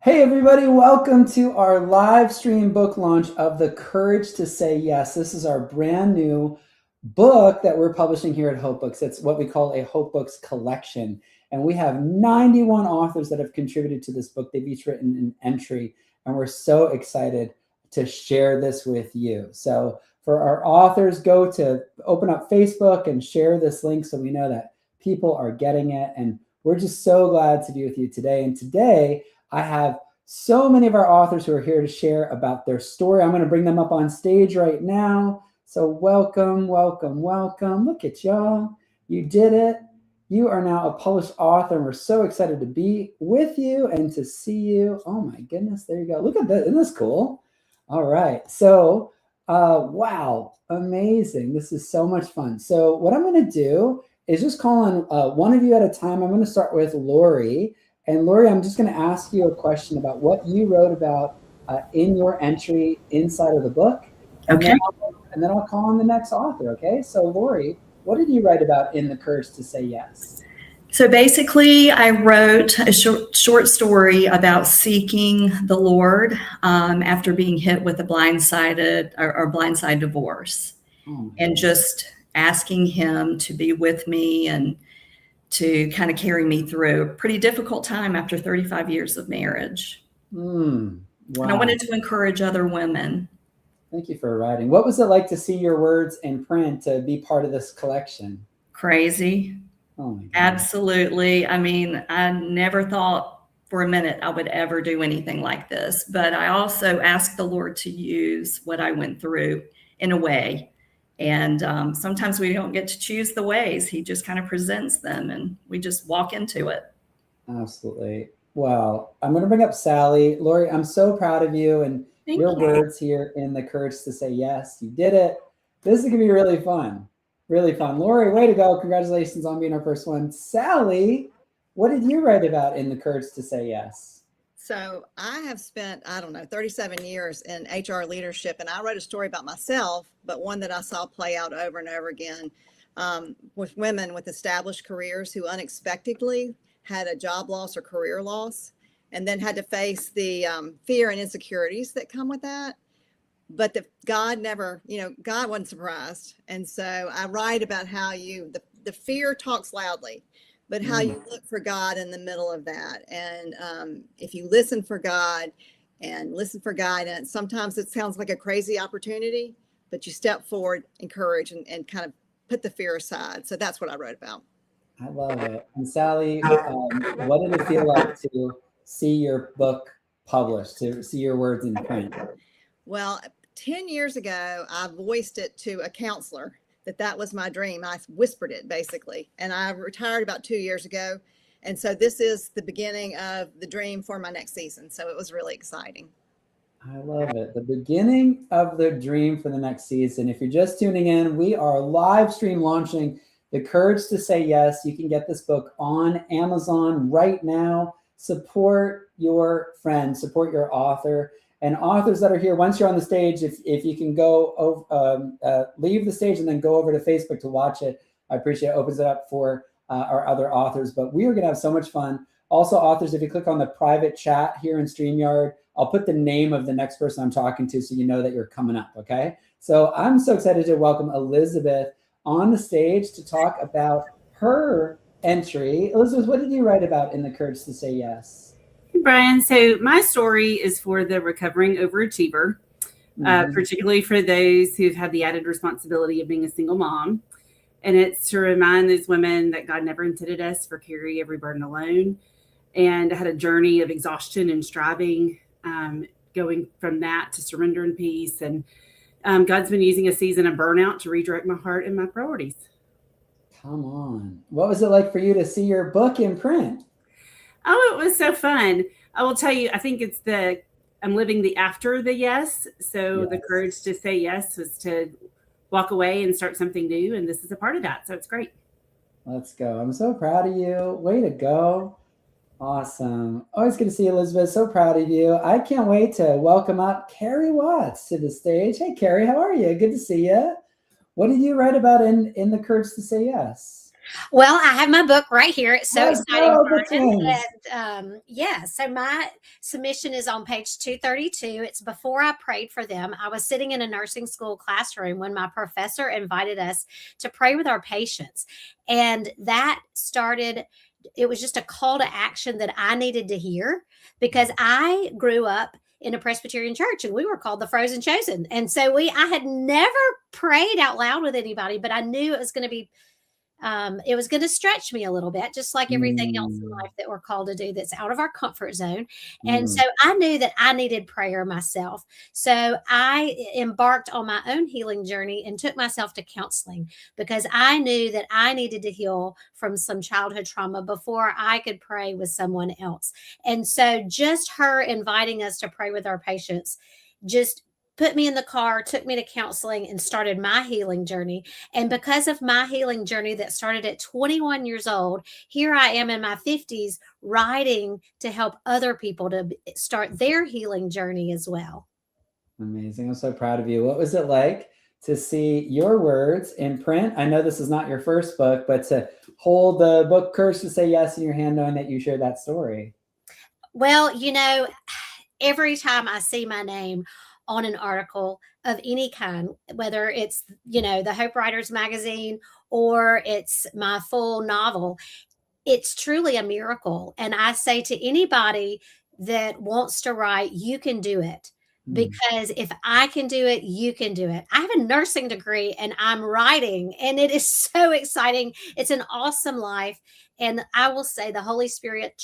Hey, everybody, welcome to our live stream book launch of The Courage to Say Yes. This is our brand new book that we're publishing here at Hope Books. It's what we call a Hope Books collection. And we have 91 authors that have contributed to this book. They've each written an entry, and we're so excited to share this with you. So, for our authors, go to open up Facebook and share this link so we know that people are getting it. And we're just so glad to be with you today. And today, I have so many of our authors who are here to share about their story. I'm going to bring them up on stage right now. So welcome, welcome, welcome. Look at y'all. You did it. You are now a published author, and we're so excited to be with you and to see you. Oh my goodness, there you go. Look at that. Isn't this cool? All right. So, wow, amazing. This is so much fun. So what I'm going to do is just call on one of you at a time. I'm going to start with Lori. And Lori, I'm just going to ask you a question about what you wrote about in your entry inside of the book. And Okay. then I'll call on the next author, okay? So Lori, what did you write about in The Courage to Say Yes? So basically, I wrote a short story about seeking the Lord after being hit with a blindside divorce, and just asking Him to be with me and to kind of carry me through a pretty difficult time after 35 years of marriage. Wow. And I wanted to encourage other women. Thank you for writing. What was it like to see your words in print, to be part of this collection? Crazy. Oh my God. Absolutely. I mean, I never thought for a minute I would ever do anything like this, but I also asked the Lord to use what I went through in a way. And sometimes we don't get to choose the ways. He just kind of presents them and we just walk into it. Absolutely. Well, I'm going to bring up Sally. Lori, I'm so proud of you and Thank your you. words here in The Courage to Say Yes. You did it. This is going to be really fun. Really fun. Lori, way to go. Congratulations on being our first one. Sally, what did you write about in The Courage to Say Yes? So I have spent, 37 years in HR leadership, and I wrote a story about myself, but one that I saw play out over and over again with women with established careers who unexpectedly had a job loss or career loss, and then had to face the fear and insecurities that come with that. But God never, God wasn't surprised. And so I write about how the fear talks loudly, but how you look for God in the middle of that. And if you listen for God and listen for guidance, sometimes it sounds like a crazy opportunity, but you step forward, encourage, and kind of put the fear aside. So that's what I wrote about. I love it. And Sally, what did it feel like to see your book published, to see your words in print? Well, 10 years ago, I voiced it to a counselor that was my dream. I whispered it basically, and I retired about 2 years ago. And so this is the beginning of the dream for my next season. So it was really exciting. I love it. The beginning of the dream for the next season. If you're just tuning in, we are live stream launching The Courage to Say Yes. You can get this book on Amazon right now. Support your friend, support your author. And authors that are here, once you're on the stage, if you can go leave the stage and then go over to Facebook to watch it, I appreciate it. Opens it up for our other authors. But we are going to have so much fun. Also, authors, if you click on the private chat here in StreamYard, I'll put the name of the next person I'm talking to so you know that you're coming up, okay? So I'm so excited to welcome Elizabeth on the stage to talk about her entry. Elizabeth, what did you write about in The Courage to Say Yes? Brian, so my story is for the recovering overachiever, particularly for those who've had the added responsibility of being a single mom. And it's to remind those women that God never intended us for carry every burden alone. And I had a journey of exhaustion and striving, going from that to surrender and peace. And God's been using a season of burnout to redirect my heart and my priorities. Come on. What was it like for you to see your book in print? Oh, it was so fun. I will tell you, I think it's I'm living the after the yes. So Yes. The courage to say yes was to walk away and start something new. And this is a part of that. So it's great. Let's go. I'm so proud of you. Way to go. Awesome. Always good to see you, Elizabeth. So proud of you. I can't wait to welcome up Carrie Watts to the stage. Hey, Carrie, how are you? Good to see you. What did you write about in The Courage to Say Yes? Well, I have my book right here. It's so Let's exciting, go, the Brian. twins. And yeah, so my submission is on page 232. It's before I prayed for them. I was sitting in a nursing school classroom when my professor invited us to pray with our patients. And that started, it was just a call to action that I needed to hear because I grew up in a Presbyterian church and we were called the Frozen Chosen. And so I had never prayed out loud with anybody, but I knew it was going to be it was going to stretch me a little bit, just like everything else in life that we're called to do that's out of our comfort zone. And so I knew that I needed prayer myself. So I embarked on my own healing journey and took myself to counseling because I knew that I needed to heal from some childhood trauma before I could pray with someone else. And so just her inviting us to pray with our patients just put me in the car, took me to counseling, and started my healing journey. And because of my healing journey that started at 21 years old, here I am in my 50s writing to help other people to start their healing journey as well. Amazing. I'm so proud of you. What was it like to see your words in print? I know this is not your first book, but to hold the book Courage to Say Yes in your hand, knowing that you shared that story. Well, every time I see my name on an article of any kind, whether it's, the Hope Writers magazine or it's my full novel, it's truly a miracle. And I say to anybody that wants to write, you can do it. Because if I can do it, you can do it. I have a nursing degree and I'm writing, and it is so exciting. It's an awesome life. And I will say the Holy Spirit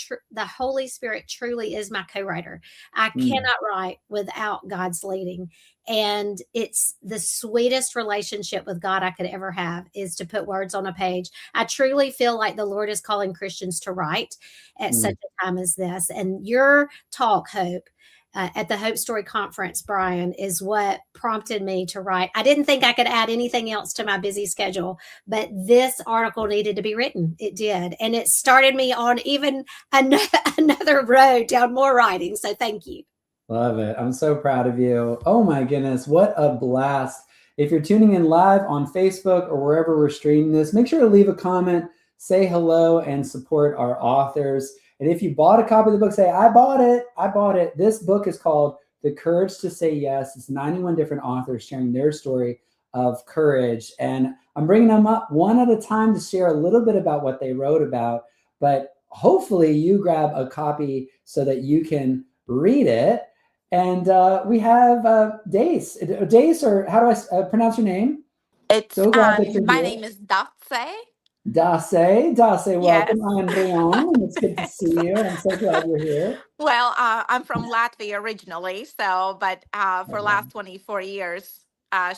truly is my co-writer. I cannot write without God's leading. And it's the sweetest relationship with God I could ever have is to put words on a page. I truly feel like the Lord is calling Christians to write at such a time as this. And your talk, Hope, at the Hope Story Conference, Brian, is what prompted me to write. I didn't think I could add anything else to my busy schedule, but this article needed to be written. It did. And it started me on even another road down more writing. So thank you. Love it. I'm so proud of you. Oh my goodness. What a blast. If you're tuning in live on Facebook or wherever we're streaming this, make sure to leave a comment, say hello, and support our authors. And if you bought a copy of the book, say, I bought it. I bought it. This book is called The Courage to Say Yes. It's 91 different authors sharing their story of courage. And I'm bringing them up one at a time to share a little bit about what they wrote about. But hopefully you grab a copy so that you can read it. And we have Dace. Dace, or how do I pronounce your name? It's So glad that you're my here. name is Datse. Dace, welcome. Yes. I'm Brian. It's good to see you. I'm so glad you're here. Well, I'm from Latvia originally, but for the last 24 years,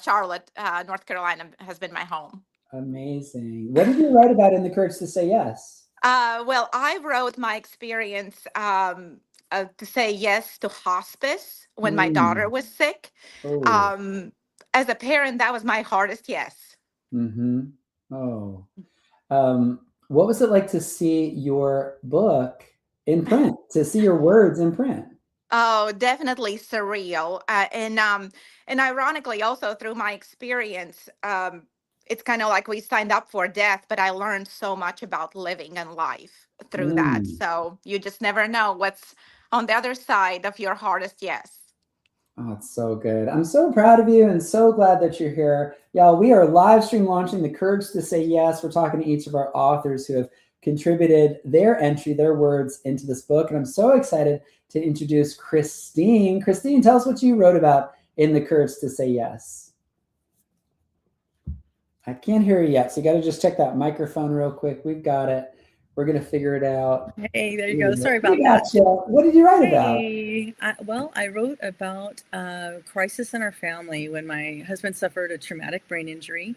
Charlotte, North Carolina has been my home. Amazing. What did you write about in The Courage to Say Yes? Well, I wrote my experience to say yes to hospice when my daughter was sick. Oh. As a parent, that was my hardest yes. Oh. What was it like to see your book in print, to see your words in print? Oh, definitely surreal. And ironically, also through my experience, it's kind of like we signed up for death, but I learned so much about living and life through that. So you just never know what's on the other side of your hardest yes. Oh, it's so good. I'm so proud of you and so glad that you're here. Y'all, we are live stream launching The Courage to Say Yes. We're talking to each of our authors who have contributed their entry, their words into this book. And I'm so excited to introduce Christine. Christine, tell us what you wrote about in The Courage to Say Yes. I can't hear you yet, so you got to just check that microphone real quick. We've got it. We're going to figure it out. Hey, there you go. Sorry about that. What did you write about? I wrote about a crisis in our family when my husband suffered a traumatic brain injury.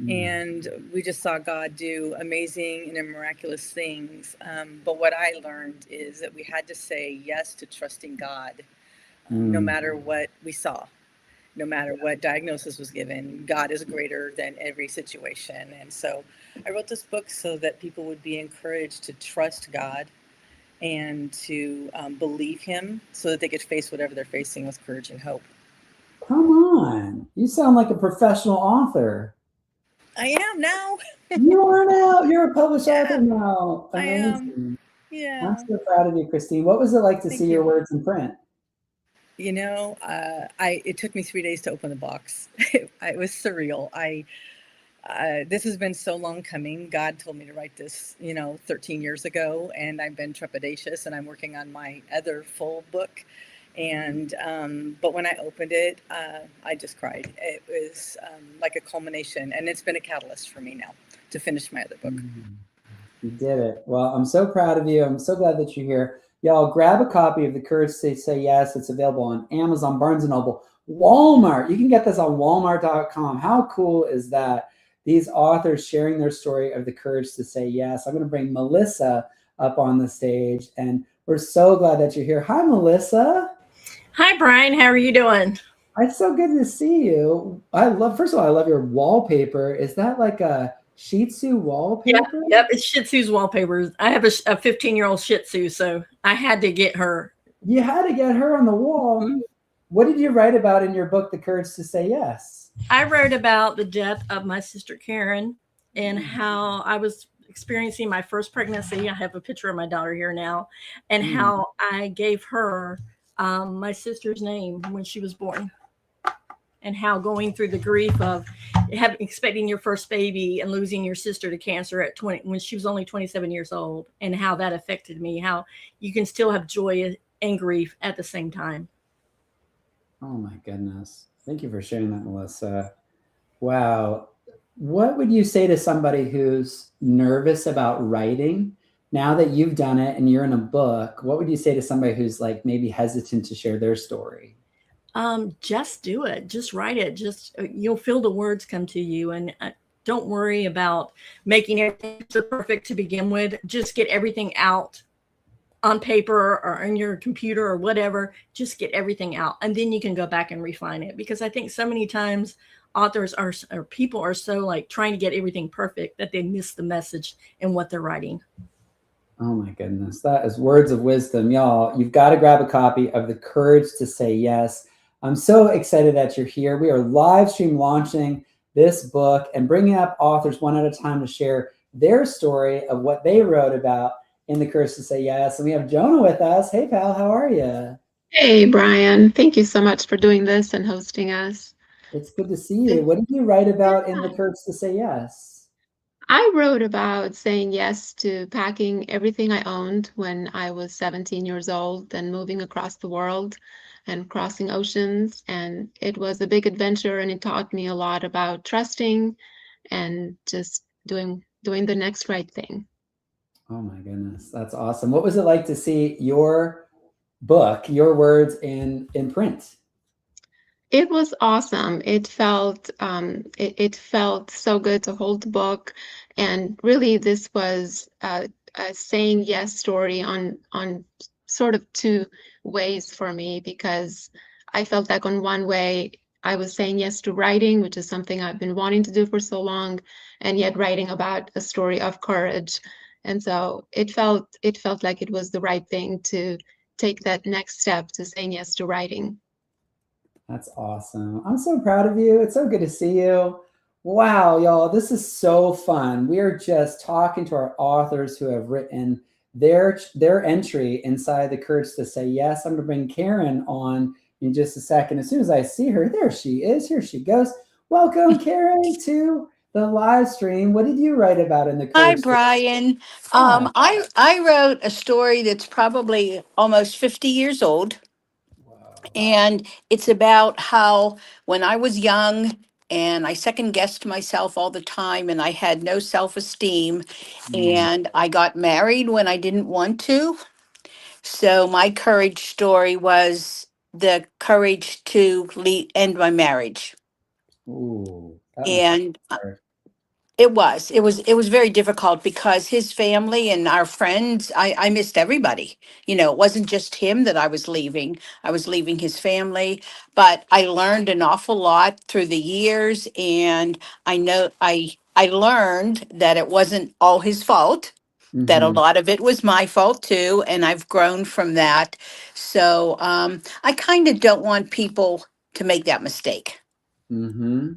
And we just saw God do amazing and miraculous things. But what I learned is that we had to say yes to trusting God, no matter what we saw, no matter what diagnosis was given. God is greater than every situation. And so I wrote this book so that people would be encouraged to trust God and to believe him so that they could face whatever they're facing with courage and hope. Come on. You sound like a professional author. I am now. You are now. You're a published Yeah, author now. I am. Amazing. I'm Yeah. so proud of you, Christine. What was it like to Thank see your you. words in print? You know, it took me 3 days to open the box. It was surreal. This has been so long coming. God told me to write this, 13 years ago, and I've been trepidatious, and I'm working on my other full book. And but when I opened it, I just cried. It was like a culmination, and it's been a catalyst for me now to finish my other book. You did it. Well, I'm so proud of you. I'm so glad that you're here. Y'all grab a copy of The Courage to Say Yes. It's available on Amazon, Barnes & Noble, Walmart. You can get this on walmart.com. How cool is that? These authors sharing their story of the courage to say yes. I'm going to bring Melissa up on the stage, and we're so glad that you're here. Hi, Melissa. Hi, Brian. How are you doing? It's so good to see you. First of all, I love your wallpaper. Is that like a Shih Tzu wallpaper? Yep, it's Shih Tzu's wallpaper. I have a 15-year-old Shih Tzu, so I had to get her. You had to get her on the wall. Mm-hmm. What did you write about in your book, The Courage to Say Yes? I wrote about the death of my sister Karen and how I was experiencing my first pregnancy. I have a picture of my daughter here now, and how I gave her my sister's name when she was born, and how going through the grief of expecting your first baby and losing your sister to cancer at 20 when she was only 27 years old, and how that affected me, how you can still have joy and grief at the same time. Oh my goodness. Thank you for sharing that, Melissa. Wow. What would you say to somebody who's nervous about writing? Now that you've done it and you're in a book, what would you say to somebody who's like maybe hesitant to share their story? Just do it. Just write it. Just you'll feel the words come to you, and don't worry about making everything so perfect to begin with. Just get everything out on paper or on your computer or whatever. Just get everything out, and then you can go back and refine it. Because I think so many times authors or people are so like trying to get everything perfect that they miss the message in what they're writing. Oh my goodness. That is words of wisdom. Y'all, you've got to grab a copy of The Courage to Say Yes. I'm so excited that you're here. We are live stream launching this book and bringing up authors one at a time to share their story of what they wrote about in The Courage to Say Yes. And we have Jonah with us. Hey, pal, how are you? Hey, Brian. Thank you so much for doing this and hosting us. It's good to see you. What did you write about in The Courage to Say Yes? I wrote about saying yes to packing everything I owned when I was 17 years old and moving across the world and crossing oceans. And it was a big adventure, and it taught me a lot about trusting and just doing the next right thing. Oh my goodness. That's awesome. What was it like to see your book, your words in print? It was awesome. It felt so good to hold the book, and really this was a saying yes story on sort of two ways for me, because I felt like on one way I was saying yes to writing, which is something I've been wanting to do for so long, and yet writing about a story of courage. And so it felt like it was the right thing to take that next step to saying yes to writing. That's awesome. I'm so proud of you. It's so good to see you. Wow, y'all, this is so fun. We are just talking to our authors who have written their entry inside The Courage to Say Yes. I'm going to bring Karen on in just a second. As soon as I see her, there she is. Here she goes. Welcome, Karen, to the live stream. What did you write about in The Courage? Hi, Brian. I wrote a story that's probably almost 50 years old. And it's about how when I was young and I second guessed myself all the time and I had no self-esteem, and I got married when I didn't want to. So my courage story was the courage to end my marriage. Ooh, and it was very difficult because his family and our friends, I missed everybody. It wasn't just him that I was leaving his family, but I learned an awful lot through the years. And I know I learned that it wasn't all his fault, that a lot of it was my fault too. And I've grown from that. So I kind of don't want people to make that mistake. Mm-hmm.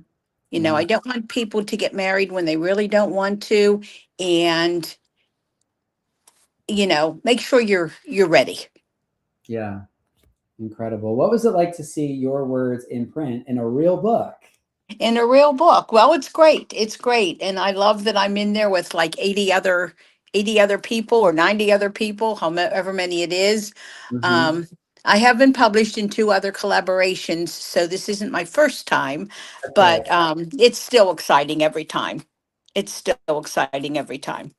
You know, I don't want people to get married when they really don't want to. And, you know, make sure you're ready. Yeah. Incredible. What was it like to see your words in print in a real book? In a real book. Well, it's great. It's great. And I love that I'm in there with like 80 other people or 90 other people, however many it is. Mhm. I have been published in 2 other collaborations, so this isn't my first time, but it's still exciting every time. It's still exciting every time.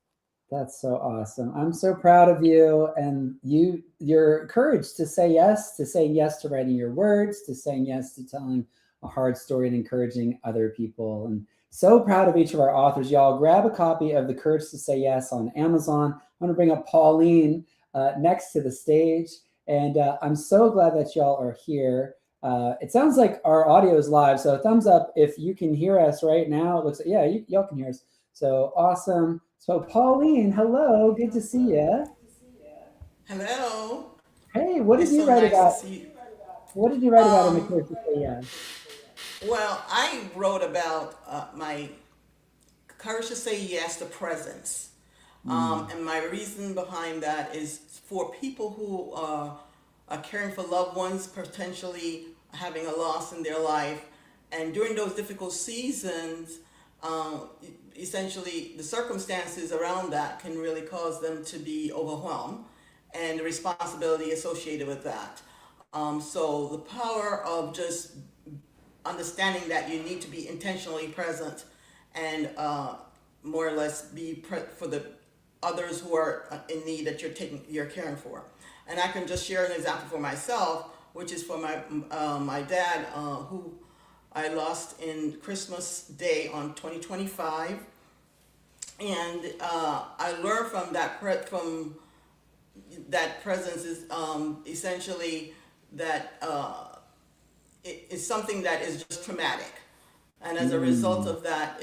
That's so awesome. I'm so proud of you and your courage to say yes, to writing your words, to saying yes to telling a hard story and encouraging other people. And so proud of each of our authors. Y'all grab a copy of The Courage to Say Yes on Amazon. I'm going to bring up Pauline next to the stage. And I'm so glad that y'all are here. It sounds like our audio is live. So thumbs up if you can hear us right now. It looks like, yeah, y'all can hear us. So awesome. So Pauline, hello, good to see you. Hello. Hey, what did It's you so write nice about? to see you. What did you write about in The Courage to Say Yes? Well, I wrote about my courage to say yes to presence. And my reason behind that is for people who are caring for loved ones, potentially having a loss in their life. And during those difficult seasons, essentially the circumstances around that can really cause them to be overwhelmed and the responsibility associated with that. So the power of just understanding that you need to be intentionally present and more or less be for the others who are in need that you're caring for. And I can just share an example for myself, which is for my dad, who I lost in Christmas Day on 2025, and I learned from that presence is essentially that it's something that is just traumatic, and as a result of that,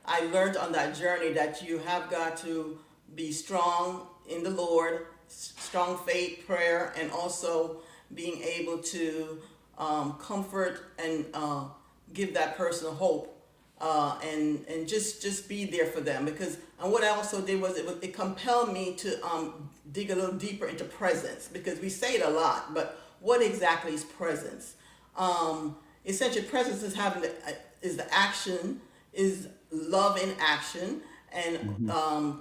I learned on that journey that you have got to be strong in the Lord, strong faith, prayer, and also being able to comfort and give that person hope, and just be there for them. Because and what I also did was it compelled me to dig a little deeper into presence, because we say it a lot, but what exactly is presence? Essentially, presence is is the action, is love in action, and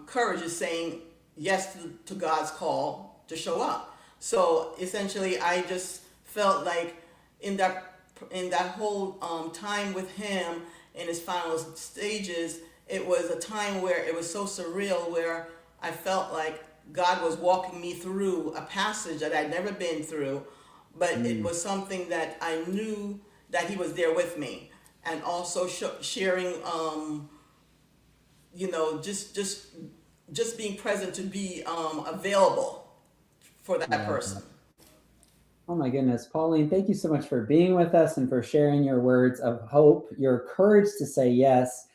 courage is saying yes to God's call to show up. So essentially, I just felt like in that whole time with him in his final stages, it was a time where it was so surreal, where I felt like God was walking me through a passage that I'd never been through, but it was something that I knew that he was there with me, and also sharing, just being present to be available for that person. Oh my goodness, Pauline, thank you so much for being with us and for sharing your words of hope, your courage to say yes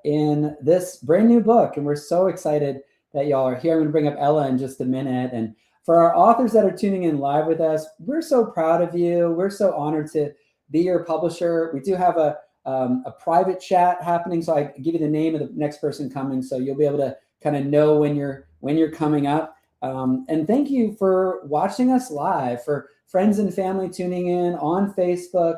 in this brand new book. And we're so excited that y'all are here. I'm going to bring up Ella in just a minute. And for our authors that are tuning in live with us, we're so proud of you. We're so honored to be your publisher. We do have a private chat happening, so I give you the name of the next person coming, so you'll be able to kind of know when you're coming up. And thank you for watching us live. For friends and family tuning in on Facebook,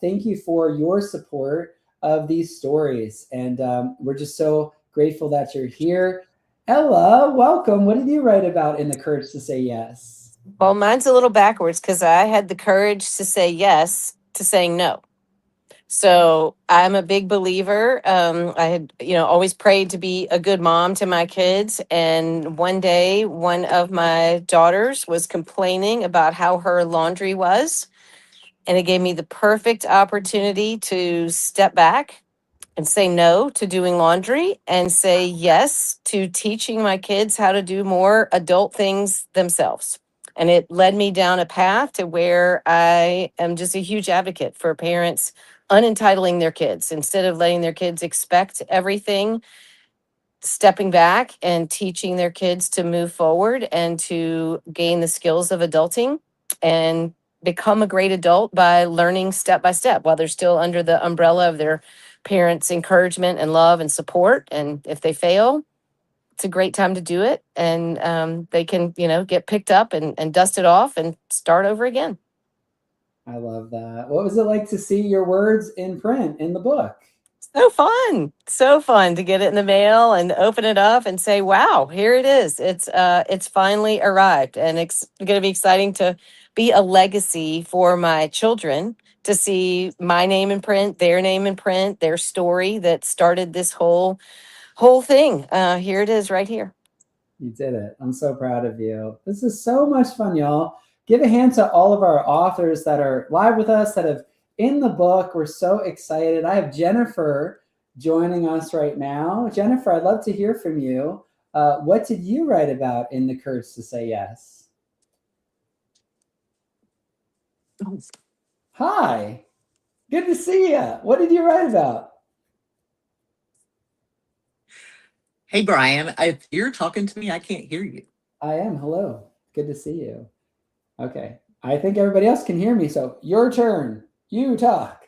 thank you for your support of these stories. And we're just so grateful that you're here. Ella, welcome. What did you write about in The Courage to Say Yes? Well, mine's a little backwards because I had the courage to say yes to saying no. So I'm a big believer. I had, always prayed to be a good mom to my kids. And one day, one of my daughters was complaining about how her laundry was. And it gave me the perfect opportunity to step back and say no to doing laundry and say yes to teaching my kids how to do more adult things themselves. And it led me down a path to where I am just a huge advocate for parents unentitling their kids instead of letting their kids expect everything, stepping back and teaching their kids to move forward and to gain the skills of adulting and become a great adult by learning step by step while they're still under the umbrella of their parents' encouragement and love and support. And if they fail, it's a great time to do it. And they can, get picked up and dust it off and start over again. I love that. What was it like to see your words in print in the book? So fun to get it in the mail and open it up and say, wow, here it is. It's finally arrived. And it's going to be exciting to be a legacy for my children, to see my name in print, their name in print, their story that started this whole thing. Here it is right here. You did it. I'm so proud of you. This is so much fun, y'all. Give a hand to all of our authors that are live with us, that have in the book. We're so excited. I have Jennifer joining us right now. Jennifer, I'd love to hear from you. What did you write about in The Courage to Say Yes? Hi. Good to see you. What did you write about? Hey, Brian, if you're talking to me, I can't hear you. I am. Hello. Good to see you. Okay. I think everybody else can hear me, so your turn. You talk.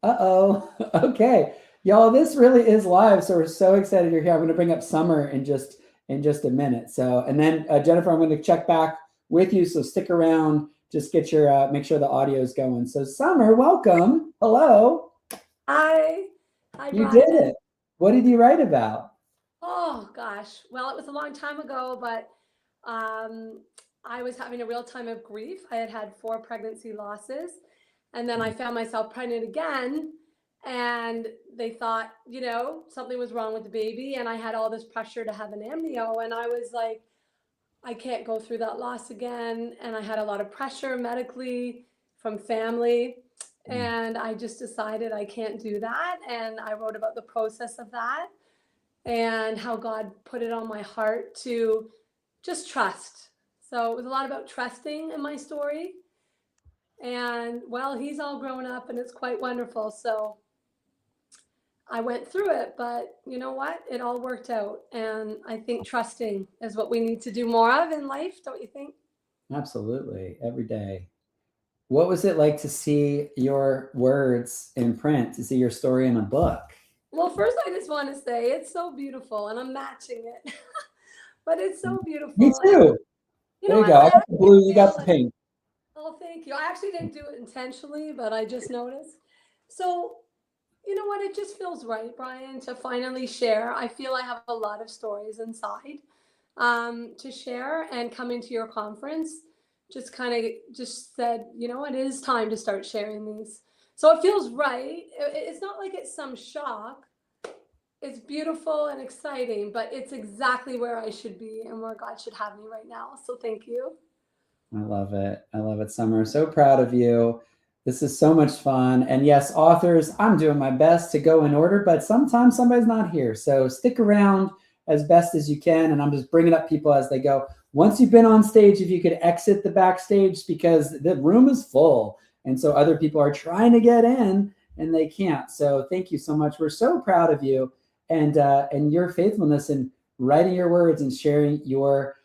Uh-oh. Okay. Y'all, this really is live, so we're so excited you're here. I'm going to bring up Summer in just a minute. So, and then Jennifer, I'm going to check back with you, so stick around. Just get your make sure the audio is going. So, Summer, welcome. Hello. Hi. Hi, You Brian. did it. What did you write about? Oh gosh. Well, it was a long time ago, but I was having a real time of grief. I had 4 pregnancy losses, and then I found myself pregnant again, and they thought, something was wrong with the baby, and I had all this pressure to have an amnio, and I was like, I can't go through that loss again. And I had a lot of pressure medically from family. And I just decided I can't do that. And I wrote about the process of that and how God put it on my heart to just trust. So it was a lot about trusting in my story. And well, he's all grown up and it's quite wonderful. So I went through it, but you know what? It all worked out. And I think trusting is what we need to do more of in life, don't you think? Absolutely. Every day. What was it like to see your words in print, to see your story in a book? Well, first, I just want to say it's so beautiful, and I'm matching it. But it's so beautiful. Me too. There you go. I got the blue, you got the pink. Oh, thank you. I actually didn't do it intentionally, but I just noticed. So, you know what? It just feels right, Brian, to finally share. I feel I have a lot of stories inside to share, and coming to your conference just kind of just said, it is time to start sharing these. So it feels right. It's not like it's some shock. It's beautiful and exciting, but it's exactly where I should be and where God should have me right now. So thank you. I love it. I love it, Summer. So proud of you. This is so much fun. And yes, authors, I'm doing my best to go in order, but sometimes somebody's not here. So stick around as best as you can. And I'm just bringing up people as they go. Once you've been on stage, if you could exit the backstage, because the room is full. And so other people are trying to get in and they can't. So thank you so much. We're so proud of you and your faithfulness in writing your words and sharing your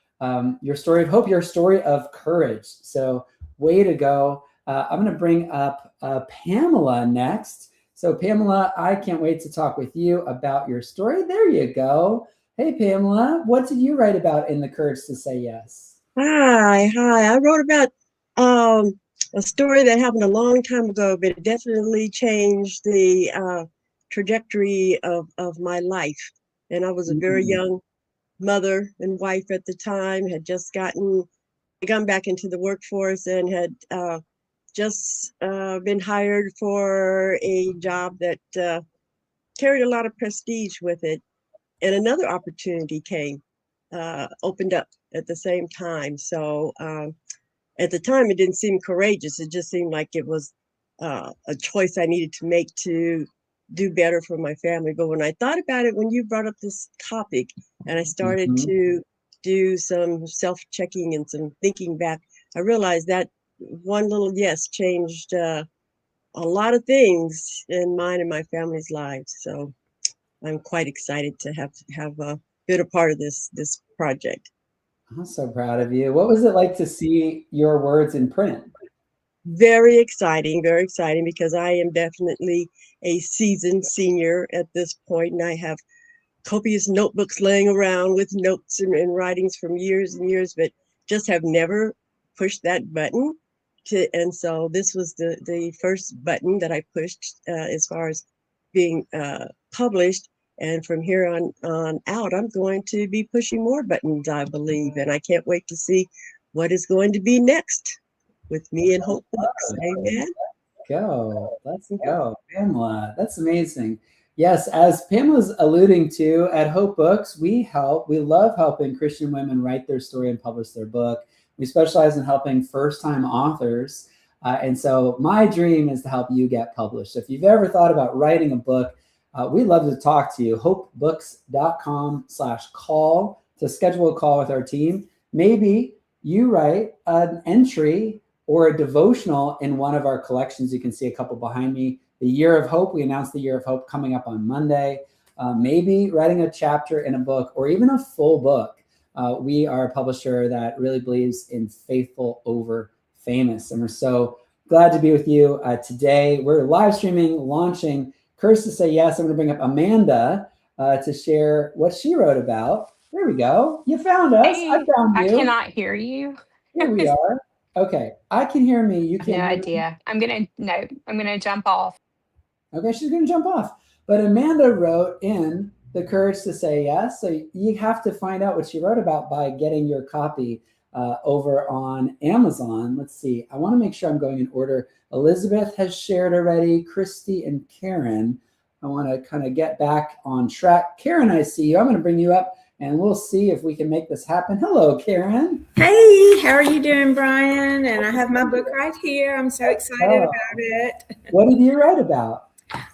story of hope, your story of courage. So way to go. I'm going to bring up Pamela next. So Pamela, I can't wait to talk with you about your story. There you go. Hey, Pamela, what did you write about in The Courage to Say Yes? Hi. I wrote about a story that happened a long time ago, but it definitely changed the trajectory of my life. And I was a very young mother and wife at the time, had just gone back into the workforce and had just been hired for a job that carried a lot of prestige with it. And another opportunity opened up at the same time. So at the time, it didn't seem courageous. It just seemed like it was a choice I needed to make to do better for my family. But when I thought about it, when you brought up this topic and I started to do some self-checking and some thinking back, I realized that one little yes changed a lot of things in mine and my family's lives. So I'm quite excited to have been a part of this project. I'm so proud of you. What was it like to see your words in print? Very exciting because I am definitely a seasoned senior at this point, and I have copious notebooks laying around with notes and writings from years and years, but just have never pushed that button. And so this was the first button that I pushed as far as being published. And from here on out, I'm going to be pushing more buttons, I believe. And I can't wait to see what is going to be next with me and Hope Books. Amen. Let's go. Pamela, that's amazing. Yes, as Pamela's alluding to, at Hope Books, we love helping Christian women write their story and publish their book. We specialize in helping first-time authors. And so my dream is to help you get published. So if you've ever thought about writing a book, we'd love to talk to you. hopebooks.com/call to schedule a call with our team. Maybe you write an entry or a devotional in one of our collections. You can see a couple behind me. The Year of Hope, we announced the Year of Hope coming up on Monday. Maybe writing a chapter in a book or even a full book. We are a publisher that really believes in faithful over famous. And we're so glad to be with you today. We're live streaming, launching Courage to Say Yes. I'm going to bring up Amanda to share what she wrote about. There we go. You found us. Hey, I found you. I cannot hear you. Here we are. Okay. I can hear me. You can No hear me? idea. I'm gonna jump off. Okay, she's going to jump off. But Amanda wrote in The Courage to Say Yes. So you have to find out what she wrote about by getting your copy over on Amazon. Let's see. I want to make sure I'm going in order. Elizabeth has shared already. Christy and Karen. I want to kind of get back on track. Karen, I see you. I'm going to bring you up and we'll see if we can make this happen. Hello, Karen. Hey, how are you doing, Brian? And I have my book right here. I'm so excited about it. What did you write about?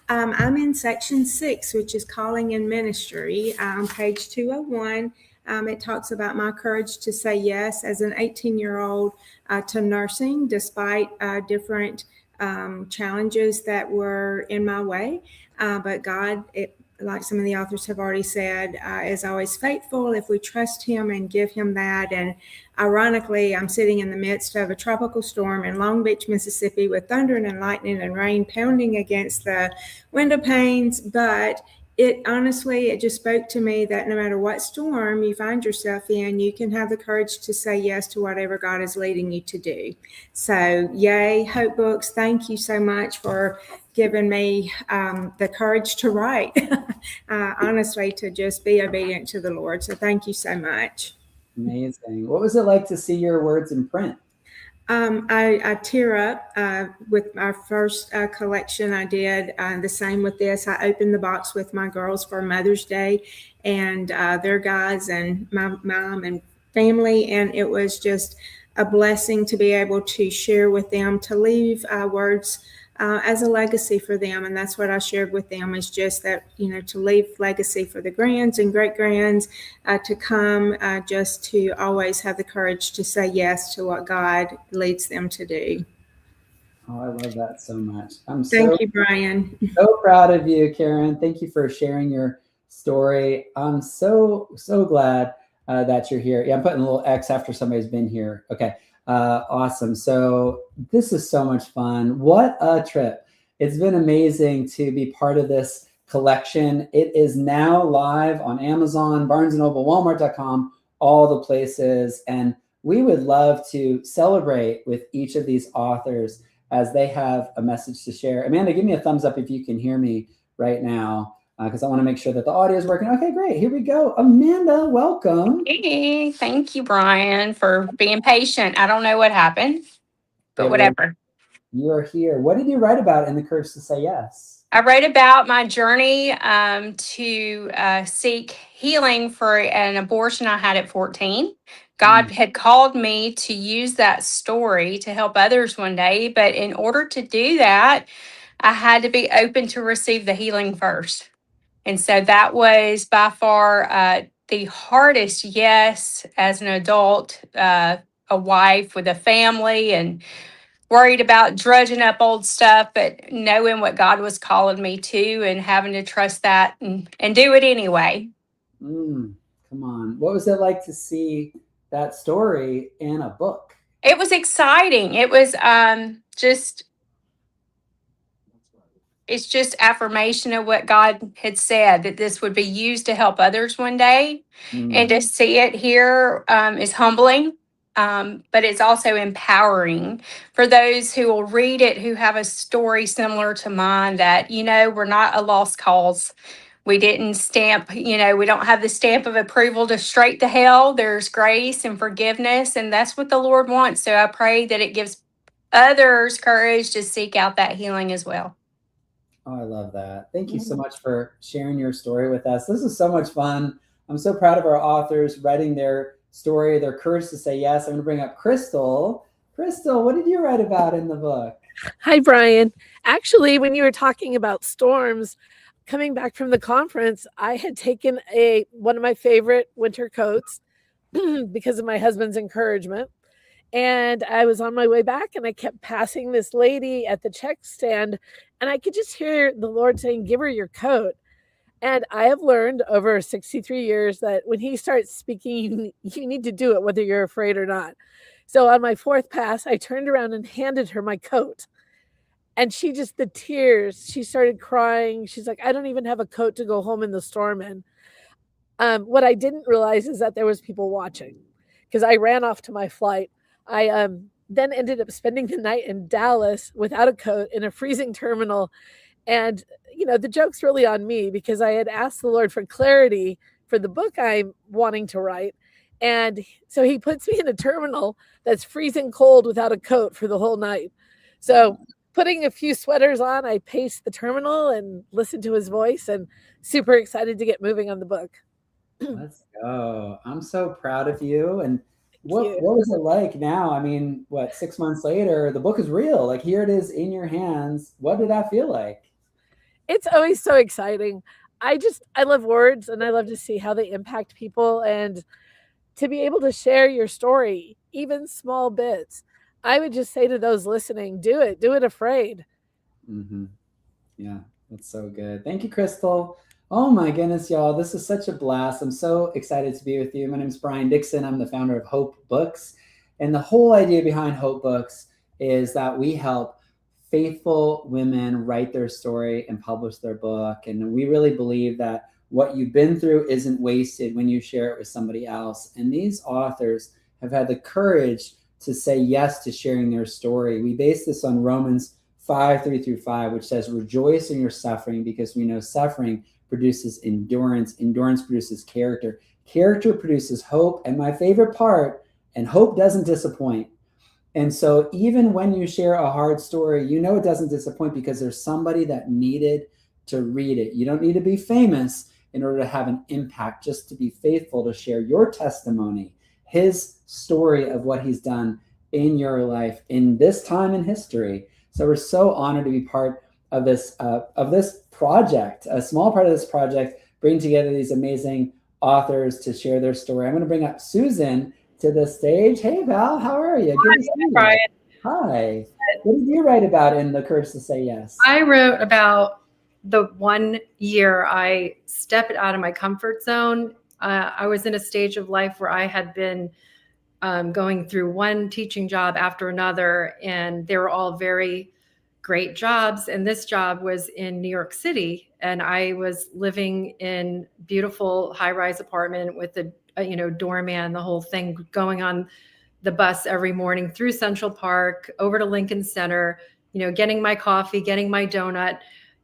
I'm in section 6, which is Calling in Ministry, on page 201. It talks about my courage to say yes as an 18-year-old to nursing, despite different challenges that were in my way. But God, like some of the authors have already said, is always faithful if we trust him and give him that. And ironically, I'm sitting in the midst of a tropical storm in Long Beach, Mississippi, with thunder and lightning and rain pounding against the window panes. But it just spoke to me that no matter what storm you find yourself in, you can have the courage to say yes to whatever God is leading you to do. So yay, Hope Books. Thank you so much for giving me the courage to write, honestly, to just be obedient to the Lord. So thank you so much. Amazing. What was it like to see your words in print? I tear up with our first collection I did. The same with this. I opened the box with my girls for Mother's Day and their guys and my mom and family. And it was just a blessing to be able to share with them, to leave words as a legacy for them. And that's what I shared with them, is just that, to leave legacy for the grands and great grands to come, just to always have the courage to say yes to what God leads them to do. Oh, I love that so much. Thank you, Brian. So proud of you, Karen. Thank you for sharing your story. I'm so glad that you're here. Yeah, I'm putting a little X after somebody's been here. Okay. Awesome. So this is so much fun. What a trip. It's been amazing to be part of this collection. It is now live on Amazon, Barnes & Noble, Walmart.com, all the places. And we would love to celebrate with each of these authors as they have a message to share. Amanda, give me a thumbs up if you can hear me right now, because I want to make sure that the audio is working. Okay, great. Here we go. Amanda, welcome. Hey, thank you, Brian, for being patient. I don't know what happened, but whatever. You're here. What did you write about in The Courage to Say Yes? I wrote about my journey to seek healing for an abortion I had at 14. God had called me to use that story to help others one day. But in order to do that, I had to be open to receive the healing first. And so that was by far the hardest yes as an adult, a wife with a family and worried about drudging up old stuff, but knowing what God was calling me to and having to trust that and do it anyway. Come on. What was it like to see that story in a book. It was exciting. It was it's just affirmation of what God had said, that this would be used to help others one day. And to see it here is humbling, but it's also empowering for those who will read it, who have a story similar to mine, that, we're not a lost cause. We didn't stamp, we don't have the stamp of approval to straight to hell. There's grace and forgiveness, and that's what the Lord wants. So I pray that it gives others courage to seek out that healing as well. Oh, I love that. Thank you so much for sharing your story with us. This is so much fun. I'm so proud of our authors writing their story, their courage to say yes. I'm going to bring up Crystal. Crystal, what did you write about in the book? Hi, Brian. Actually, when you were talking about storms, coming back from the conference, I had taken one of my favorite winter coats because of my husband's encouragement. And I was on my way back, and I kept passing this lady at the check stand, and I could just hear the Lord saying, "Give her your coat." And I have learned over 63 years that when he starts speaking, you need to do it, whether you're afraid or not. So on my fourth pass, I turned around and handed her my coat. And she just, the tears, she started crying. She's like, "I don't even have a coat to go home in the storm in." What I didn't realize is that there was people watching, because I ran off to my flight. I then ended up spending the night in Dallas without a coat in a freezing terminal. And, the joke's really on me, because I had asked the Lord for clarity for the book I'm wanting to write. And so he puts me in a terminal that's freezing cold without a coat for the whole night. So putting a few sweaters on, I paced the terminal and listened to his voice, and super excited to get moving on the book. Let's go. I'm so proud of you. And what is it like now? I mean, 6 months later, the book is real. Like, here it is in your hands. What did that feel like? It's always so exciting. I love words, and I love to see how they impact people, and to be able to share your story, even small bits. I would just say to those listening, do it afraid. Yeah, that's so good. Thank you, Crystal. Oh my goodness, y'all. This is such a blast. I'm so excited to be with you. My name is Brian Dixon. I'm the founder of Hope Books. And the whole idea behind Hope Books is that we help faithful women write their story and publish their book. And we really believe that what you've been through isn't wasted when you share it with somebody else. And these authors have had the courage to say yes to sharing their story. We base this on Romans 5:3-5, which says, "Rejoice in your suffering, because we know suffering produces endurance. Endurance produces character. Character produces hope." And my favorite part, and hope doesn't disappoint. And so even when you share a hard story, it doesn't disappoint, because there's somebody that needed to read it. You don't need to be famous in order to have an impact, just to be faithful to share your testimony, his story of what he's done in your life in this time in history. So we're so honored to be part of this project, a small part of this project, bring together these amazing authors to share their story. I'm going to bring up Susan to the stage. Hey, Val, how are you? Good to see you. Brian. Hi. What did you write about in The Courage to Say Yes? I wrote about the 1 year I stepped out of my comfort zone. I was in a stage of life where I had been going through one teaching job after another, and they were all very great jobs. And this job was in New York City, and I was living in beautiful high-rise apartment with a doorman, the whole thing, going on the bus every morning through Central Park over to Lincoln Center, getting my coffee, getting my donut.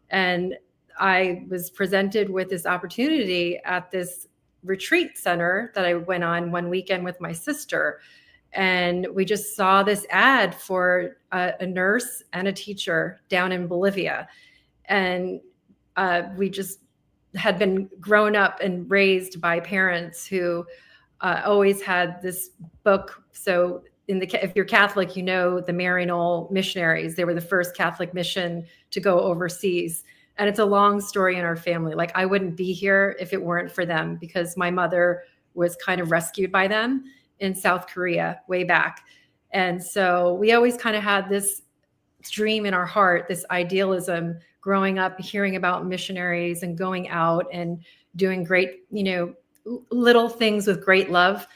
And I was presented with this opportunity at this retreat center that I went on one weekend with my sister. And we just saw this ad for a nurse and a teacher down in Bolivia. And we just had been grown up and raised by parents who always had this book. So if you're Catholic, the Maryknoll missionaries. They were the first Catholic mission to go overseas. And it's a long story in our family. Like, I wouldn't be here if it weren't for them, because my mother was kind of rescued by them in South Korea way back. And so we always kind of had this dream in our heart, this idealism growing up, hearing about missionaries and going out and doing great, little things with great love.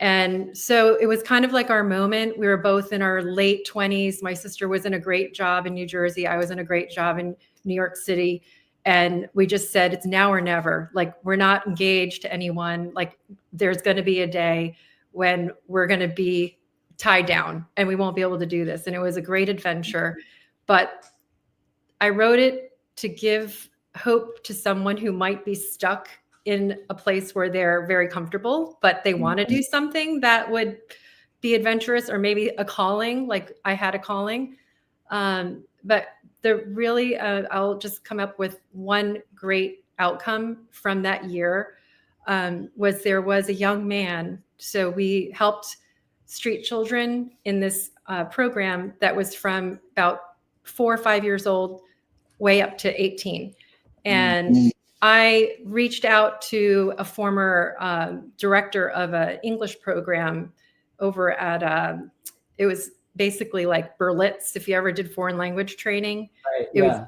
And so it was kind of like our moment. We were both in our late 20s. My sister was in a great job in New Jersey. I was in a great job in New York City. And we just said, it's now or never. Like, we're not engaged to anyone. Like, there's going to be a day when we're going to be tied down and we won't be able to do this. And it was a great adventure. But I wrote it to give hope to someone who might be stuck in a place where they're very comfortable, but they want to do something that would be adventurous, or maybe a calling, like I had a calling. But I'll just come up with one great outcome from that year. There was a young man. So we helped street children in this program that was from about 4 or 5 years old way up to 18. And I reached out to a former director of an English program over at, it was basically like Berlitz, if you ever did foreign language training. Right, it was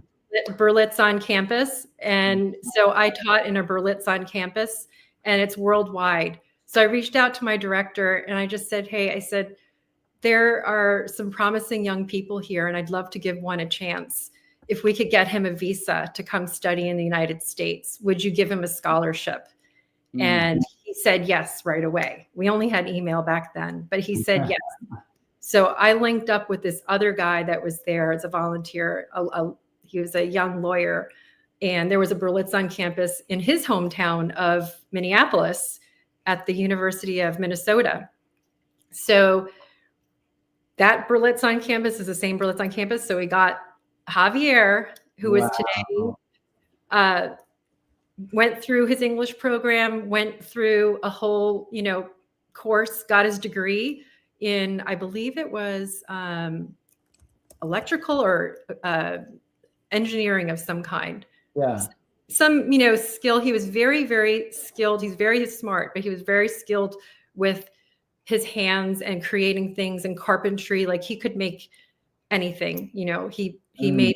Berlitz on campus. And so I taught in a Berlitz on campus, and it's worldwide. So I reached out to my director and I just said, hey, I said, there are some promising young people here, and I'd love to give one a chance. If we could get him a visa to come study in the United States, would you give him a scholarship? And he said yes right away. We only had email back then, but he said yes. So I linked up with this other guy that was there as a volunteer. He was a young lawyer, and there was a Berlitz on campus in his hometown of Minneapolis at the University of Minnesota. So that Berlitz on campus is the same Berlitz on campus. So we got Javier, who is today, went through his English program, went through a whole, course, got his degree in, I believe it was electrical or engineering of some kind. Yeah. Some, skill. He was very, very skilled. He's very smart, but he was very skilled with his hands and creating things and carpentry. Like, he could make anything, he made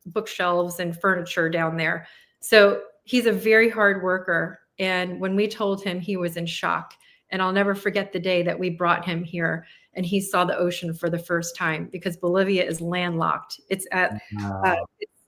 bookshelves and furniture down there. So he's a very hard worker. And when we told him, he was in shock. And I'll never forget the day that we brought him here and he saw the ocean for the first time, because Bolivia is landlocked. It's at,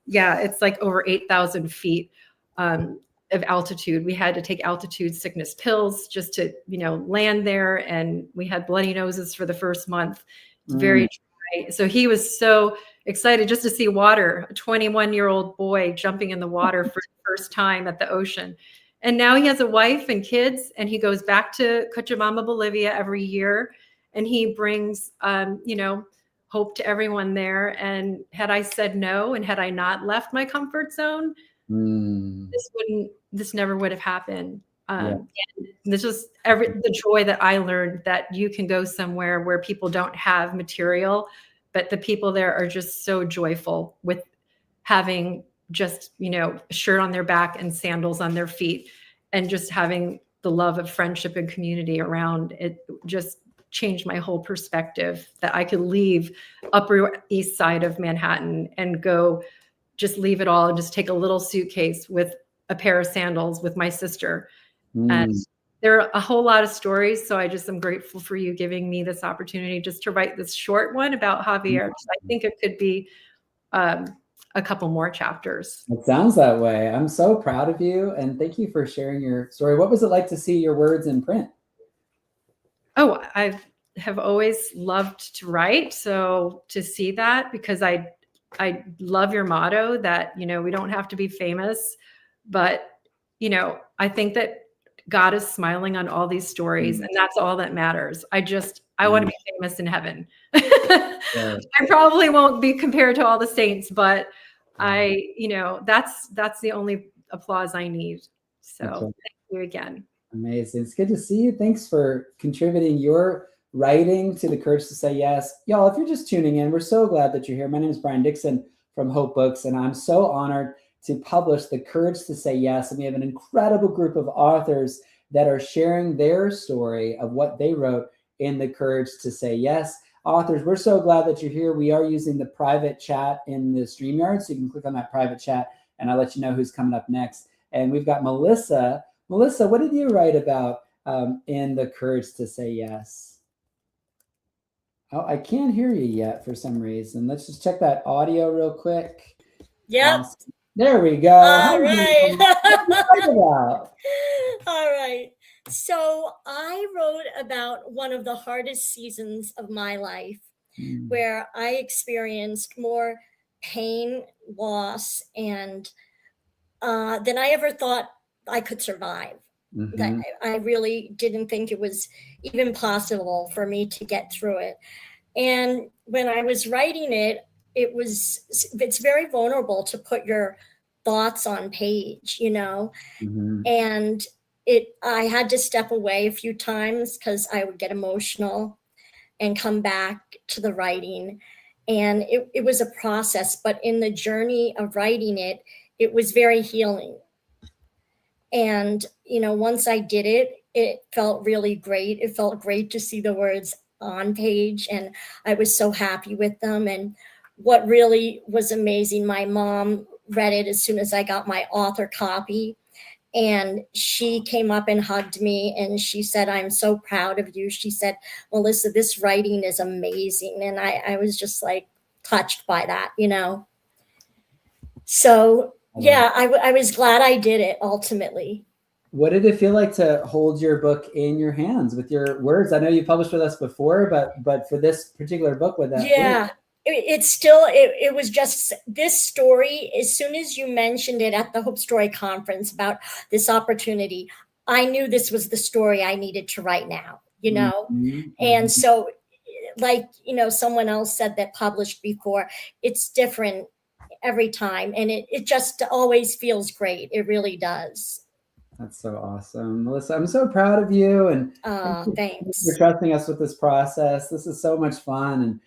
it's like over 8,000 feet of altitude. We had to take altitude sickness pills just to, land there. And we had bloody noses for the first month. It's very dry. So he was so excited just to see water, a 21-year-old boy jumping in the water for the first time at the ocean. And now he has a wife and kids, and he goes back to Cochabamba, Bolivia every year. And he brings, hope to everyone there. And had I said no, and had I not left my comfort zone, this never would have happened. And this was the joy that I learned, that you can go somewhere where people don't have material, but the people there are just so joyful with having just, a shirt on their back and sandals on their feet, and just having the love of friendship and community around it. Just changed my whole perspective, that I could leave Upper East Side of Manhattan and go just leave it all and just take a little suitcase with a pair of sandals with my sister. And there are a whole lot of stories. So I just am grateful for you giving me this opportunity just to write this short one about Javier. I think it could be a couple more chapters. It sounds that way. I'm so proud of you. And thank you for sharing your story. What was it like to see your words in print? Oh, I have always loved to write. So to see that, because I love your motto that, we don't have to be famous, but, I think that God is smiling on all these stories, and that's all that matters. I want to be famous in heaven. I probably won't be compared to all the saints, but that's the only applause I need. So thank you again. Amazing. It's good to see you. Thanks for contributing your writing to the Courage to Say Yes. Y'all, if you're just tuning in, we're so glad that you're here. My name is Brian Dixon from Hope Books, and I'm so honored to publish The Courage to Say Yes. And we have an incredible group of authors that are sharing their story of what they wrote in The Courage to Say Yes. Authors, we're so glad that you're here. We are using the private chat in the StreamYard, so you can click on that private chat and I'll let you know who's coming up next. And we've got Melissa. Melissa, what did you write about in the Courage to Say Yes? Oh, I can't hear you yet for some reason. Let's just check that audio real quick. Yep. Awesome. There we go. All right. About? All right. So I wrote about one of the hardest seasons of my life where I experienced more pain, loss, and than I ever thought I could survive. That I really didn't think it was even possible for me to get through it. And when I was writing it, it's very vulnerable to put your thoughts on page, you know, and I had to step away a few times because I would get emotional and come back to the writing. And it was a process, but in the journey of writing it, it was very healing. And, you know, once I did it, it felt really great. It felt great to see the words on page, and I was so happy with them. And what really was amazing, my mom read it as soon as I got my author copy, and she came up and hugged me and she said, "I'm so proud of you." She said, "Melissa, this writing is amazing." And I was just like touched by that, you know? So yeah, I was glad I did it ultimately. What did it feel like to hold your book in your hands with your words? I know you published with us before, but for this particular book, with that, yeah, it was just this story. As soon as you mentioned it at the Hope Story Conference about this opportunity, I knew this was the story I needed to write now, you know? And so, like, you know, someone else said that published before, it's different every time. And it just always feels great. It really does. That's so awesome. Melissa, I'm so proud of you. And thanks for trusting us with this process. This is so much fun. And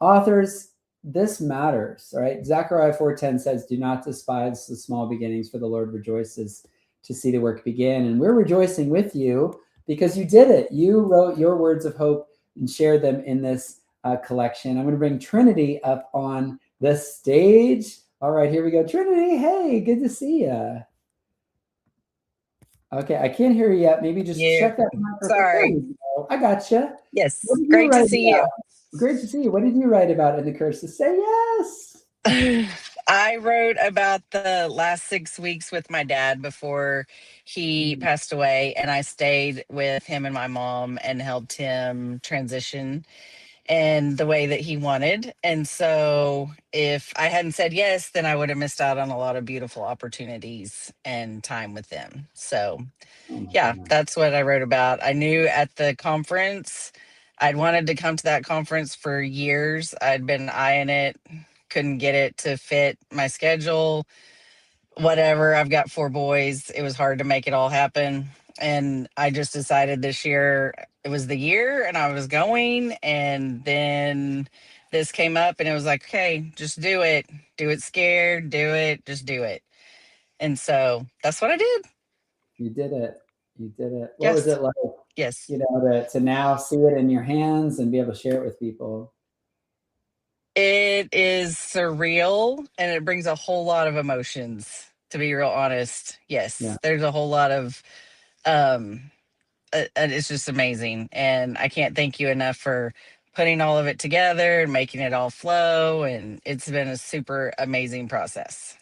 authors, this matters, right? Zechariah 4:10 says, "Do not despise the small beginnings, for the Lord rejoices to see the work begin." And we're rejoicing with you because you did it. You wrote your words of hope and shared them in this collection. I'm going to bring Trinity up on the stage. All right, here we go. Trinity, hey, good to see you. Okay, I can't hear you yet. Maybe just check that microphone. Sorry. I gotcha. Yes, great to see you. Great to see you. What did you write about in the Courage to Say Yes? I wrote about the last 6 weeks with my dad before he passed away, and I stayed with him and my mom and helped him transition in the way that he wanted. And so if I hadn't said yes, then I would have missed out on a lot of beautiful opportunities and time with them. So yeah, that's what I wrote about. I knew at the conference, I'd wanted to come to that conference for years. I'd been eyeing it, couldn't get it to fit my schedule, whatever. I've got 4 boys. It was hard to make it all happen. And I just decided this year it was the year and I was going. And then this came up and it was like, okay, just do it. Do it scared. Do it. Just do it. And so that's what I did. You did it. You did it. What Yes. was it like? Yes. You know, to now see it in your hands and be able to share it with people. It is surreal and it brings a whole lot of emotions, to be real honest. Yes. Yeah. There's a whole lot of it's just amazing. And I can't thank you enough for putting all of it together and making it all flow. And it's been a super amazing process.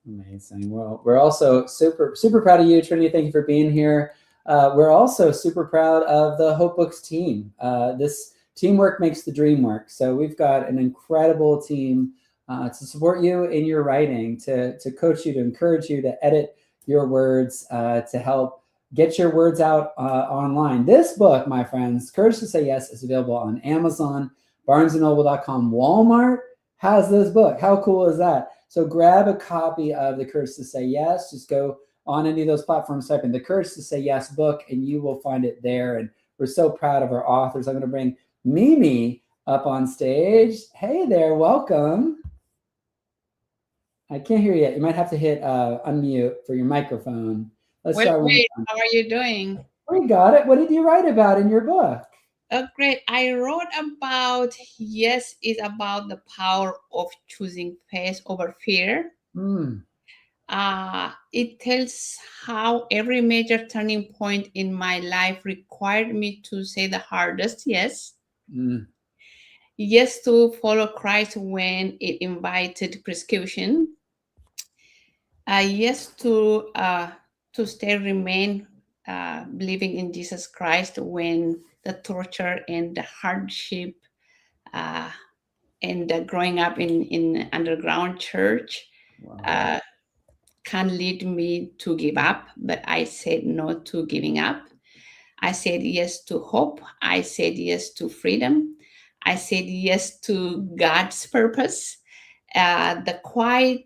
Amazing. Well, we're also super proud of you, Trinity. Thank you for being here. We're also super proud of the Hope Books team. This teamwork makes the dream work. So we've got an incredible team to support you in your writing, to coach you, to encourage you, to edit your words, to help get your words out online. This book, my friends, Courage to Say Yes, is available on Amazon, BarnesandNoble.com. Walmart has this book. How cool is that? So grab a copy of The Courage to Say Yes. Just go on any of those platforms, type in The Courage to Say Yes book, and you will find it there. And we're so proud of our authors. I'm going to bring Mimi up on stage. Hey there, welcome. I can't hear you yet. You might have to hit unmute for your microphone. Let's start with how are you doing? We got it. What did you write about in your book? Oh, great. I wrote about, yes, it's about the power of choosing faith over fear. it tells how every major turning point in my life required me to say the hardest yes. Yes to follow Christ when it invited persecution. Yes to remain believing in Jesus Christ when the torture and the hardship and growing up in underground church can lead me to give up, but I said no to giving up. I said yes to hope. I said yes to freedom. I said yes to God's purpose. The quiet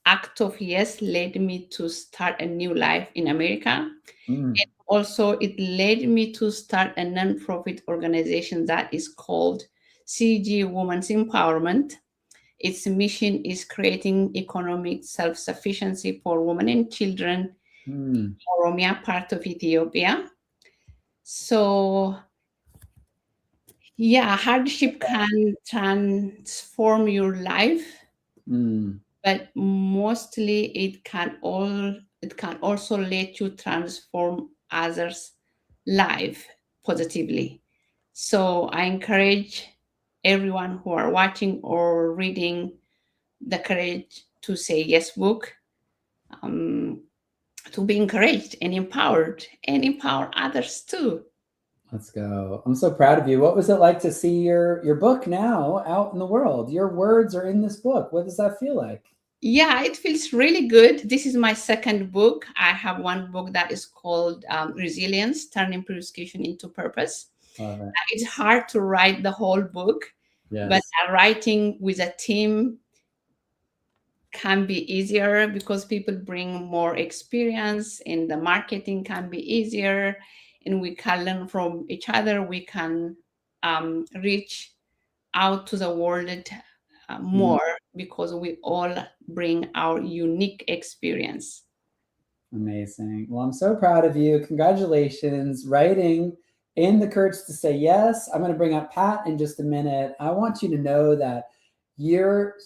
act of yes led me to start a new life in America. And also it led me to start a nonprofit organization that is called CG Women's Empowerment. Its mission is creating economic self-sufficiency for women and children in Oromia, part of Ethiopia. So, yeah, hardship can transform your life, but mostly it can also let you transform others' life positively. So I encourage everyone who are watching or reading the Courage to Say Yes book to be encouraged and empowered and empower others too. Let's go. I'm so proud of you. What was it like to see your book now out in the world? Your words are in this book. What does that feel like? Yeah, it feels really good. This is my second book. I have one book that is called Resilience, Turning Persecution into Purpose. It's hard to write the whole book, but writing with a team can be easier because people bring more experience and the marketing can be easier and we can learn from each other. We can reach out to the world more because we all bring our unique experience. Amazing. Well, I'm so proud of you. Congratulations. Writing in The Courage to Say Yes. I'm going to bring up Pat in just a minute. I want you to know that your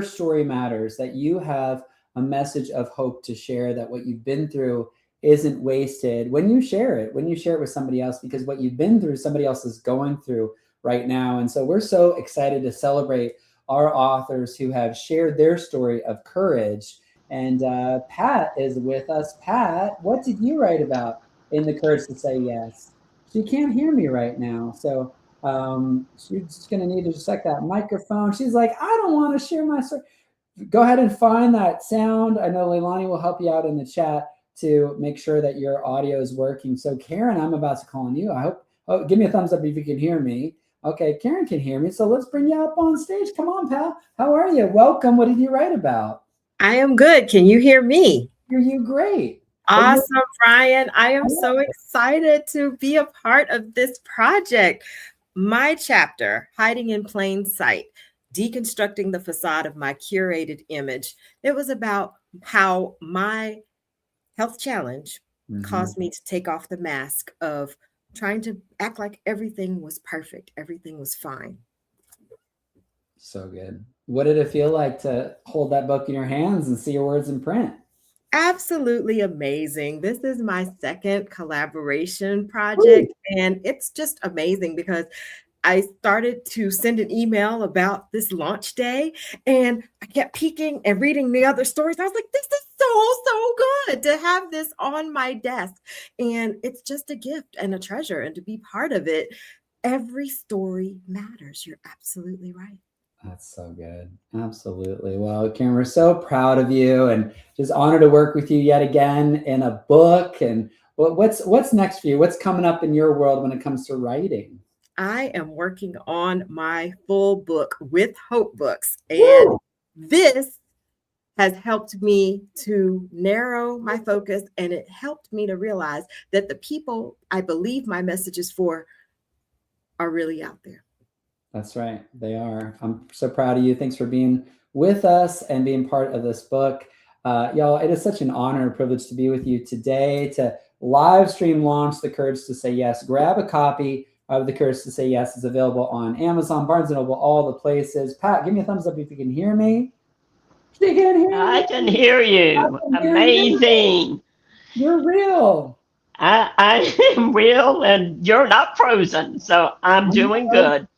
story matters, that you have a message of hope to share, that what you've been through isn't wasted when you share it with somebody else, because what you've been through, somebody else is going through right now. And so we're so excited to celebrate our authors who have shared their story of courage. And Pat is with us. Pat, what did you write about in The Courage to Say Yes? She can't hear me right now. So she's going to need to check that microphone. She's like, I don't want to share my story. Go ahead and find that sound. I know Leilani will help you out in the chat to make sure that your audio is working. So Karen, I'm about to call on you. I hope, give me a thumbs up if you can hear me. Okay, Karen can hear me. So let's bring you up on stage. Come on, pal. How are you? Welcome. What did you write about? I am good. Can you hear me? Hear you great. Awesome, Brian. I am so excited to be a part of this project. My chapter, Hiding in Plain Sight, Deconstructing the Facade of My Curated Image. It was about how my health challenge caused me to take off the mask of trying to act like everything was perfect, everything was fine. So good. What did it feel like to hold that book in your hands and see your words in print? Absolutely amazing. This is my second collaboration project, and it's just amazing because I started to send an email about this launch day, and I kept peeking and reading the other stories. I was like, this is so good to have this on my desk. And it's just a gift and a treasure, and to be part of it. Every story matters. You're absolutely right. That's so good. Absolutely. Well, Karen, we're so proud of you and just honored to work with you yet again in a book. And what's next for you? What's coming up in your world when it comes to writing? I am working on my full book with Hope Books. And this has helped me to narrow my focus, and it helped me to realize that the people I believe my message is for are really out there. That's right. They are. I'm so proud of you. Thanks for being with us and being part of this book. Y'all, it is such an honor and privilege to be with you today to live stream launch The Courage to Say Yes. Grab a copy of The Courage to Say Yes. It's available on Amazon, Barnes & Noble, all the places. Pat, give me a thumbs up if you can hear me. She can hear I you. can hear I you. can hear you. Amazing. You're real. I am real and you're not frozen, so I'm I'm doing frozen. good.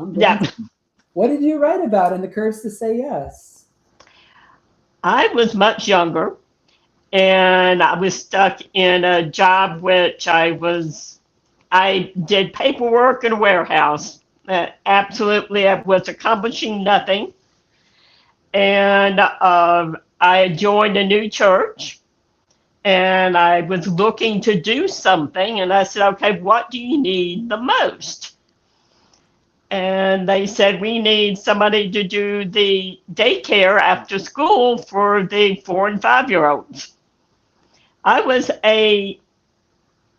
I'm Yeah. dancing. What did you write about in The Courage to Say Yes? I was much younger and I was stuck in a job which I did paperwork in a warehouse. Absolutely, I was accomplishing nothing. And I joined a new church and I was looking to do something. And I said, okay, what do you need the most? And they said, we need somebody to do the daycare after school for the 4 and 5-year-olds. I was uh,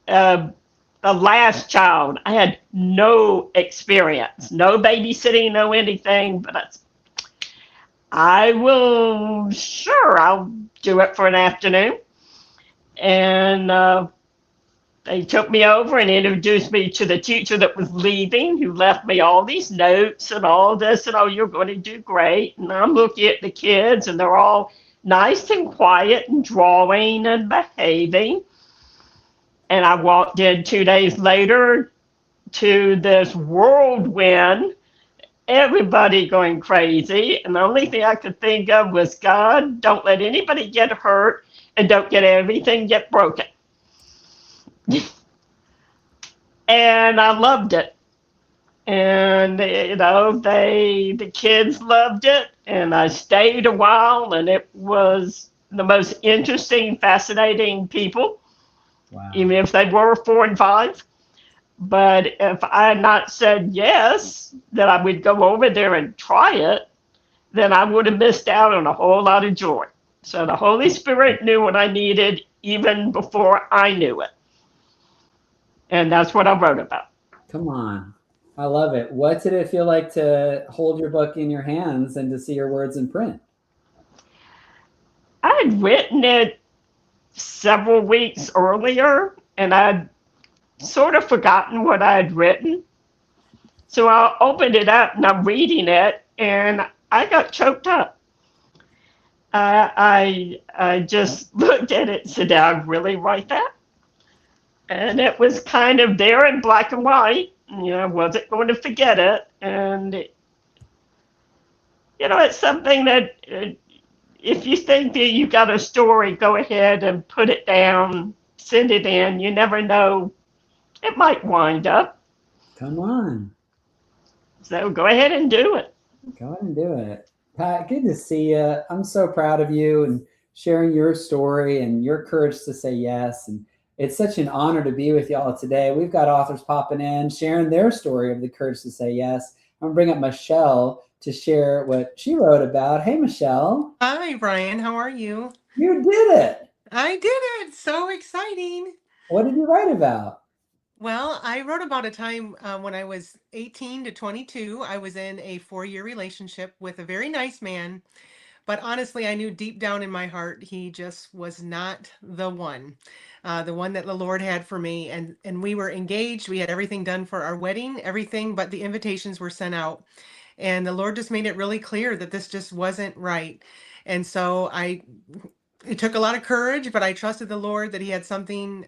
the last child. I had no experience, no babysitting, no anything, but I'll do it for an afternoon. And they took me over and introduced me to the teacher that was leaving, who left me all these notes and all this, and oh, you're going to do great. And I'm looking at the kids, and they're all nice and quiet and drawing and behaving. And I walked in 2 days later to this whirlwind, everybody going crazy. And the only thing I could think of was, God, don't let anybody get hurt and don't get everything get broken. And I loved it. And the kids loved it, and I stayed a while, and it was the most interesting, fascinating people. Wow. Even if they were 4 and 5. But if I had not said yes, that I would go over there and try it, then I would have missed out on a whole lot of joy. So the Holy Spirit knew what I needed even before I knew it. And that's what I wrote about. Come on. I love it. What did it feel like to hold your book in your hands and to see your words in print? I had written it several weeks earlier, and I'd sort of forgotten what I had written. So I opened it up and I'm reading it, and I got choked up. I just looked at it and said, did I really write that? And it was kind of there in black and white. I wasn't going to forget it. And, it's something that if you think that you got a story, go ahead and put it down, send it in. You never know. It might wind up. Come on. So go ahead and do it. Go ahead and do it. Pat, good to see you. I'm so proud of you and sharing your story and your courage to say yes. And it's such an honor to be with y'all today. We've got authors popping in, sharing their story of the courage to say yes. I'm gonna bring up Michelle to share what she wrote about. Hey, Michelle. Hi, Brian. How are you? You did it. I did it. So exciting. What did you write about? Well, I wrote about a time when I was 18 to 22. I was in a 4-year relationship with a very nice man. But honestly, I knew deep down in my heart, he just was not the one that the Lord had for me. And we were engaged. We had everything done for our wedding, everything, but the invitations were sent out. And the Lord just made it really clear that this just wasn't right. And so it took a lot of courage, but I trusted the Lord that he had something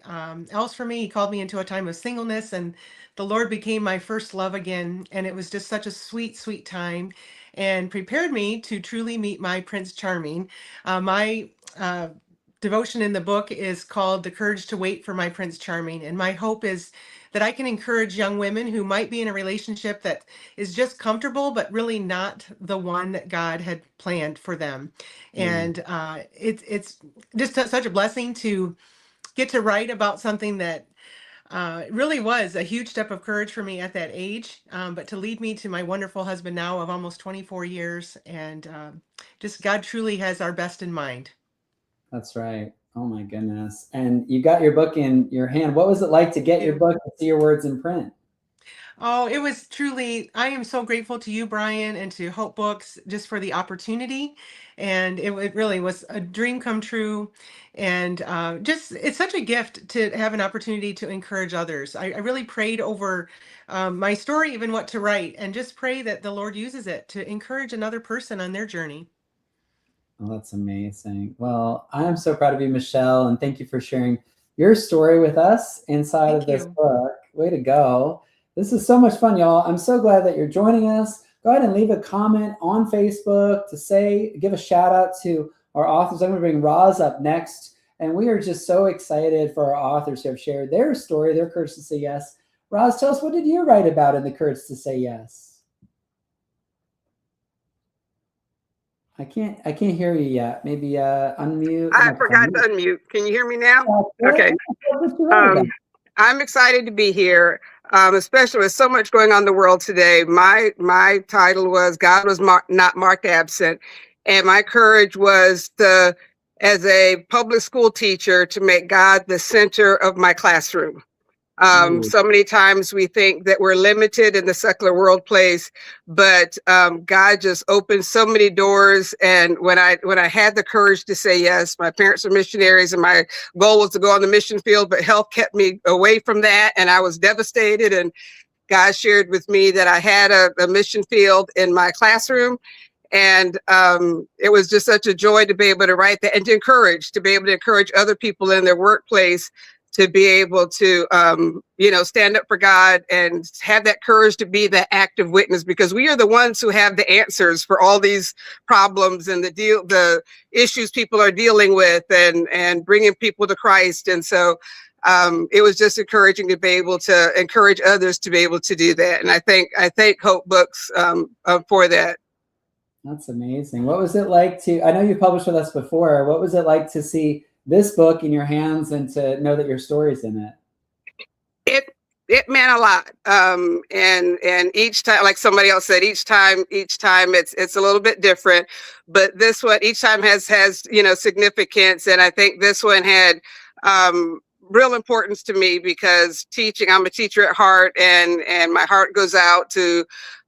else for me. He called me into a time of singleness, and the Lord became my first love again. And it was just such a sweet, sweet time and prepared me to truly meet my Prince Charming. My devotion in the book is called The Courage to Wait for My Prince Charming. And my hope is that I can encourage young women who might be in a relationship that is just comfortable, but really not the one that God had planned for them. And it's just such a blessing to get to write about something that it really was a huge step of courage for me at that age, but to lead me to my wonderful husband now of almost 24 years. And just God truly has our best in mind. That's right. Oh my goodness. And you got your book in your hand. What was it like to get your book and see your words in print? Oh, it was truly, I am so grateful to you, Brian, and to Hope Books just for the opportunity. And it really was a dream come true. And it's such a gift to have an opportunity to encourage others. I really prayed over my story, even what to write, and just pray that the Lord uses it to encourage another person on their journey. Oh, that's amazing. Well, I'm so proud of you, Michelle, and thank you for sharing your story with us inside of this book. Way to go. This is so much fun, y'all. I'm so glad that you're joining us. Go ahead and leave a comment on Facebook to give a shout out to our authors. I'm going to bring Roz up next. And we are just so excited for our authors who have shared their story, their courage to say yes. Roz, tell us, what did you write about in the courage to say yes? I can't hear you yet. Maybe unmute. I forgot to unmute. Can you hear me now? Okay. I'm excited to be here, especially with so much going on in the world today. My title was God was not marked absent, and my courage was to, as a public school teacher, to make God the center of my classroom. So many times we think that we're limited in the secular world place, but God just opened so many doors. And when I had the courage to say yes, my parents are missionaries and my goal was to go on the mission field, but health kept me away from that. And I was devastated. And God shared with me that I had a mission field in my classroom. And it was just such a joy to be able to write that and to be able to encourage other people in their workplace to be able to, stand up for God and have that courage to be that active witness, because we are the ones who have the answers for all these problems and the issues people are dealing with and bringing people to Christ. And so it was just encouraging to be able to encourage others to be able to do that. And I thank Hope Books for that. That's amazing. What was it like I know you published with us before. What was it like to see this book in your hands and to know that your story's in it? It meant a lot. And each time, like somebody else said, each time it's a little bit different, but this one each time has significance. And I think this one had real importance to me because I'm a teacher at heart, and my heart goes out to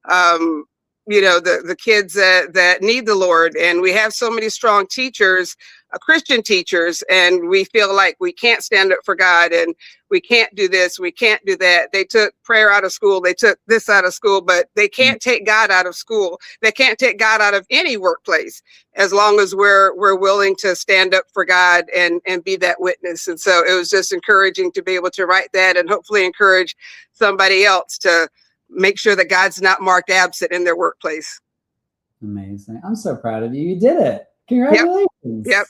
the kids that need the Lord. And we have so many strong teachers, Christian teachers, and we feel like we can't stand up for God and we can't do this, we can't do that. They took prayer out of school, they took this out of school, but they can't take God out of school. They can't take God out of any workplace as long as we're willing to stand up for God and be that witness. And so it was just encouraging to be able to write that and hopefully encourage somebody else to make sure that God's not marked absent in their workplace. Amazing. I'm so proud of you. You did it. Congratulations. Yep.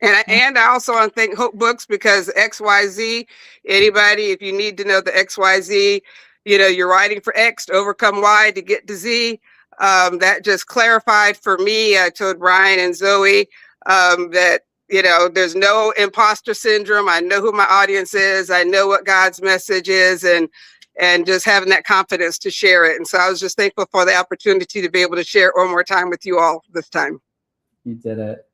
And I also want to thank Hope Books because XYZ, anybody, if you need to know the XYZ, you're writing for X to overcome Y to get to Z. That just clarified for me. I told Brian and Zoe that, there's no imposter syndrome. I know who my audience is. I know what God's message is, and just having that confidence to share it. And so I was just thankful for the opportunity to be able to share it one more time with you all this time. You did it.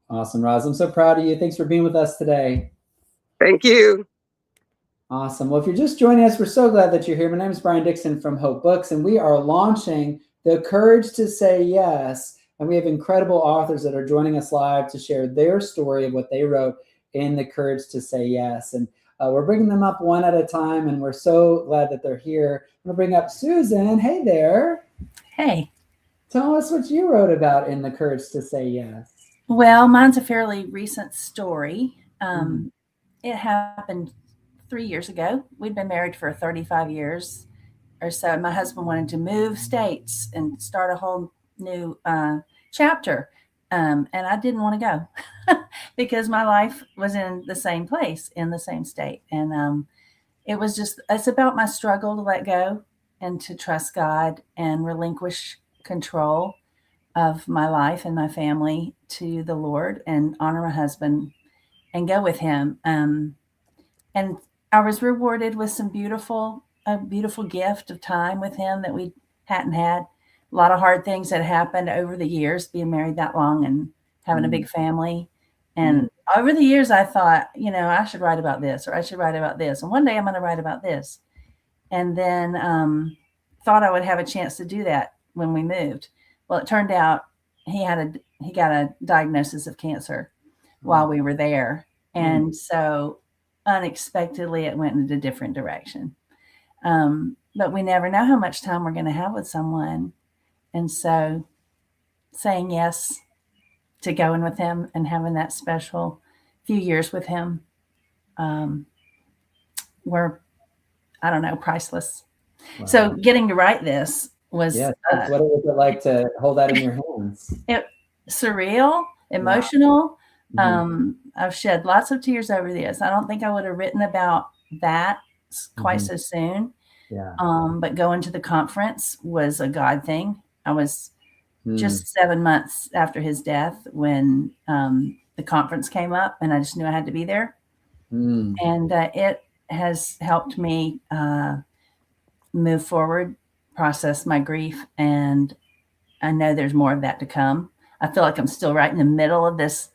Awesome, Roz. I'm so proud of you. Thanks for being with us today. Thank you. Awesome. Well, if you're just joining us, we're so glad that you're here. My name is Brian Dixon from Hope Books, and we are launching The Courage to Say Yes. And we have incredible authors that are joining us live to share their story of what they wrote in The Courage to Say Yes. And we're bringing them up one at a time, and we're so glad that they're here. I'm going to bring up Susan. Hey there. Hey. Tell us what you wrote about in The Courage to Say Yes. Well, mine's a fairly recent story. It happened 3 years ago. We'd been married for 35 years or so. My husband wanted to move states and start a whole new chapter. And I didn't want to go because my life was in the same place, in the same state. And it's about my struggle to let go and to trust God and relinquish control of my life and my family to the Lord and honor my husband and go with him. And I was rewarded with a beautiful gift of time with him that we hadn't had. A lot of hard things that happened over the years, being married that long and having a big family. And over the years, I thought, I should write about this, or I should write about this. And one day I'm going to write about this. And then thought I would have a chance to do that when we moved. Well, it turned out he got a diagnosis of cancer while we were there. And so unexpectedly, it went in a different direction. But we never know how much time we're going to have with someone. And so saying yes to going with him and having that special few years with him were, I don't know, priceless. Wow. So getting to write this was what was it like to hold that in your hands? Surreal, emotional. I've shed lots of tears over this. I don't think I would have written about that quite so soon. Yeah. But going to the conference was a God thing. I was just 7 months after his death when the conference came up, and I just knew I had to be there. And it has helped me move forward, process my grief, and I know there's more of that to come. I feel like I'm still right in the middle of this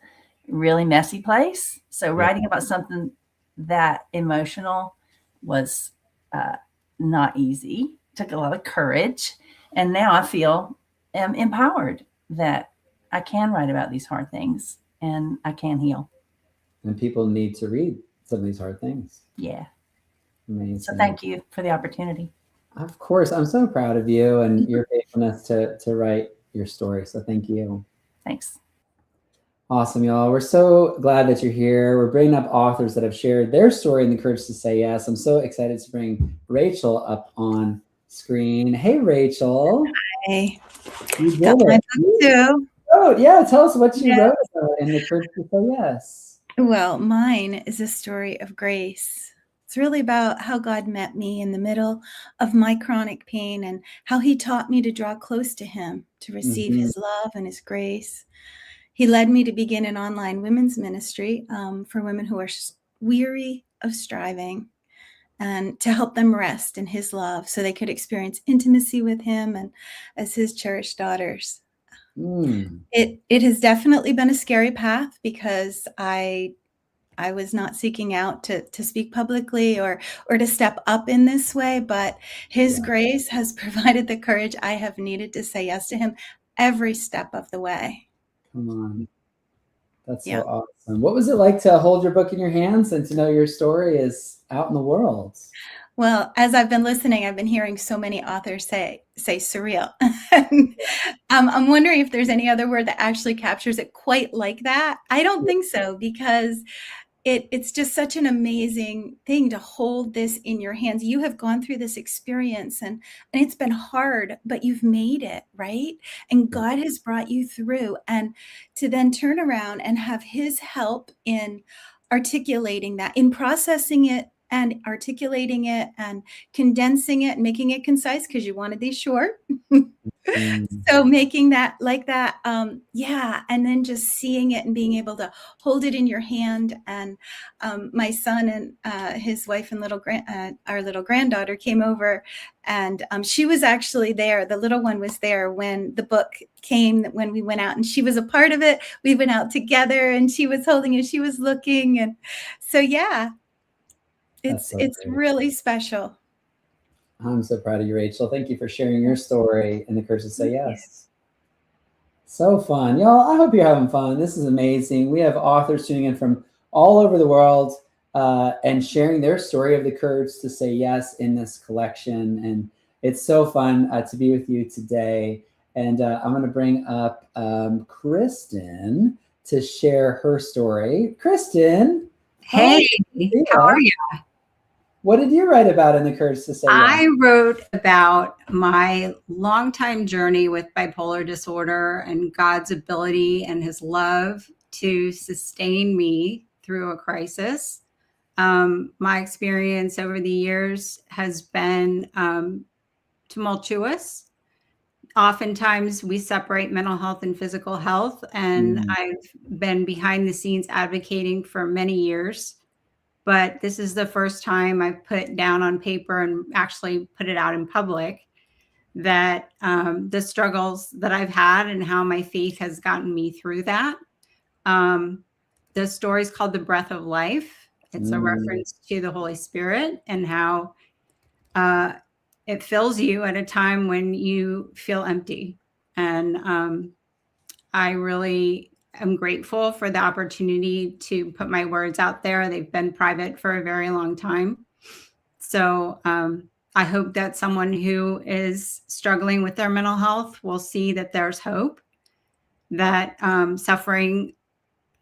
really messy place. So writing about something that emotional was not easy. Took a lot of courage. And now I feel empowered that I can write about these hard things and I can heal. And people need to read some of these hard things. Yeah. Amazing. So thank you for the opportunity. Of course. I'm so proud of you and your faithfulness to write your story. So thank you. Thanks. Awesome, y'all. We're so glad that you're here. We're bringing up authors that have shared their story and the courage to say yes. I'm so excited to bring Rachel up on screen. Hey, Rachel. Hi. You did Got my it. book too. Oh, yeah. Tell us what you wrote about in the courage to say yes. Well, mine is a story of grace. It's really about how God met me in the middle of my chronic pain and how he taught me to draw close to him, to receive his love and his grace. He led me to begin an online women's ministry for women who are weary of striving, and to help them rest in his love so they could experience intimacy with him and as his cherished daughters. It has definitely been a scary path because I was not seeking out to speak publicly or to step up in this way, but his grace has provided the courage I have needed to say yes to him every step of the way. Come on. That's so awesome. What was it like to hold your book in your hands and to know your story is out in the world? Well, as I've been listening, I've been hearing so many authors say surreal. I'm wondering if there's any other word that actually captures it quite like that. I don't think so, because it's just such an amazing thing to hold this in your hands. You have gone through this experience and it's been hard, but you've made it, right? And God has brought you through, and to then turn around and have his help in articulating that, in processing it and articulating it and condensing it and making it concise because you wanted these short. So making that like that, and then just seeing it and being able to hold it in your hand. And my son and his wife and our little granddaughter came over, and she was actually there. The little one was there when the book came, when we went out, and she was a part of it. We went out together, and she was holding it. She was looking, and so it's really special. I'm so proud of you, Rachel. Thank you for sharing your story and the courage to say yes. So fun. Y'all, I hope you're having fun. This is amazing. We have authors tuning in from all over the world and sharing their story of the courage to say yes in this collection. And it's so fun to be with you today. And I'm going to bring up Kristen to share her story. Kristen. Hey, how are you? What did you write about in the courage to say yes? I wrote about my longtime journey with bipolar disorder and God's ability and his love to sustain me through a crisis. My experience over the years has been tumultuous. Oftentimes we separate mental health and physical health, and I've been behind the scenes advocating for many years. But this is the first time I've put down on paper and actually put it out in public that the struggles that I've had and how my faith has gotten me through that. The story is called The Breath of Life. It's a reference to the Holy Spirit and how it fills you at a time when you feel empty. And I really I'm grateful for the opportunity to put my words out there. They've been private for a very long time. So I hope that someone who is struggling with their mental health will see that there's hope. that suffering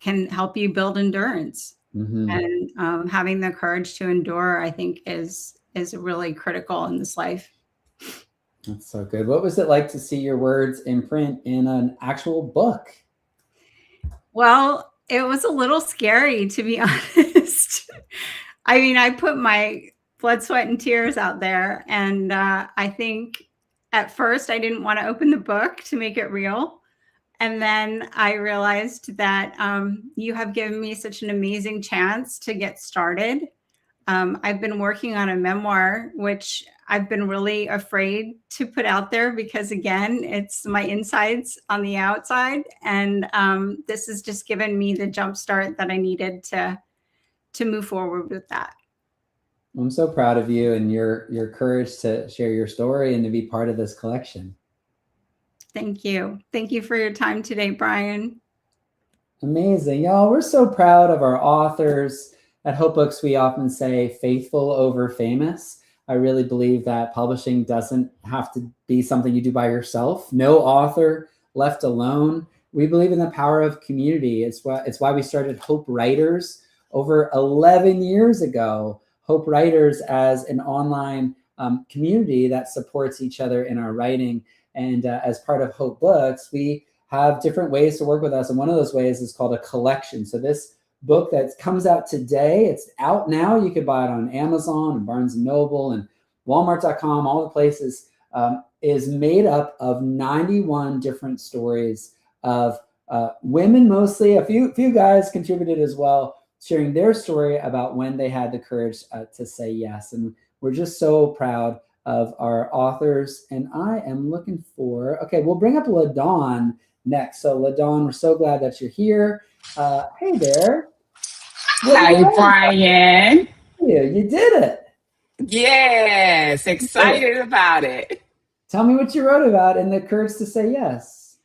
can help you build endurance. And having the courage to endure, I think, is really critical in this life. That's so good. What was it like to see your words in print in an actual book? Well, it was a little scary, to be honest. I mean, I put my blood, sweat, and tears out there. And I think at first I didn't want to open the book to make it real. And then I realized that you have given me such an amazing chance to get started. I've been working on a memoir, which I've been really afraid to put out there because, again, it's my insides on the outside. And this has just given me the jump start that I needed to move forward with that. I'm so proud of you and your courage to share your story and to be part of this collection. Thank you. Thank you for your time today, Brian. Amazing. Y'all, we're so proud of our authors. At Hope Books, we often say faithful over famous. I really believe that publishing doesn't have to be something you do by yourself. No author left alone. We believe in the power of community. It's why we started Hope Writers over 11 years ago. Hope Writers as an online community that supports each other in our writing. And as part of Hope Books, we have different ways to work with us. And one of those ways is called a collection. So this book that comes out today, it's out now. You can buy it on Amazon and Barnes & Noble and Walmart.com, all the places, is made up of 91 different stories of women mostly. A few guys contributed as well, sharing their story about when they had the courage to say yes. And we're just so proud of our authors. And I am looking for, okay, we'll bring up LaDawn next. So LaDawn, we're so glad that you're here. Hey there. Hi, Brian. You did it. Yes, excited about it. Tell me what you wrote about in The Courage to Say Yes.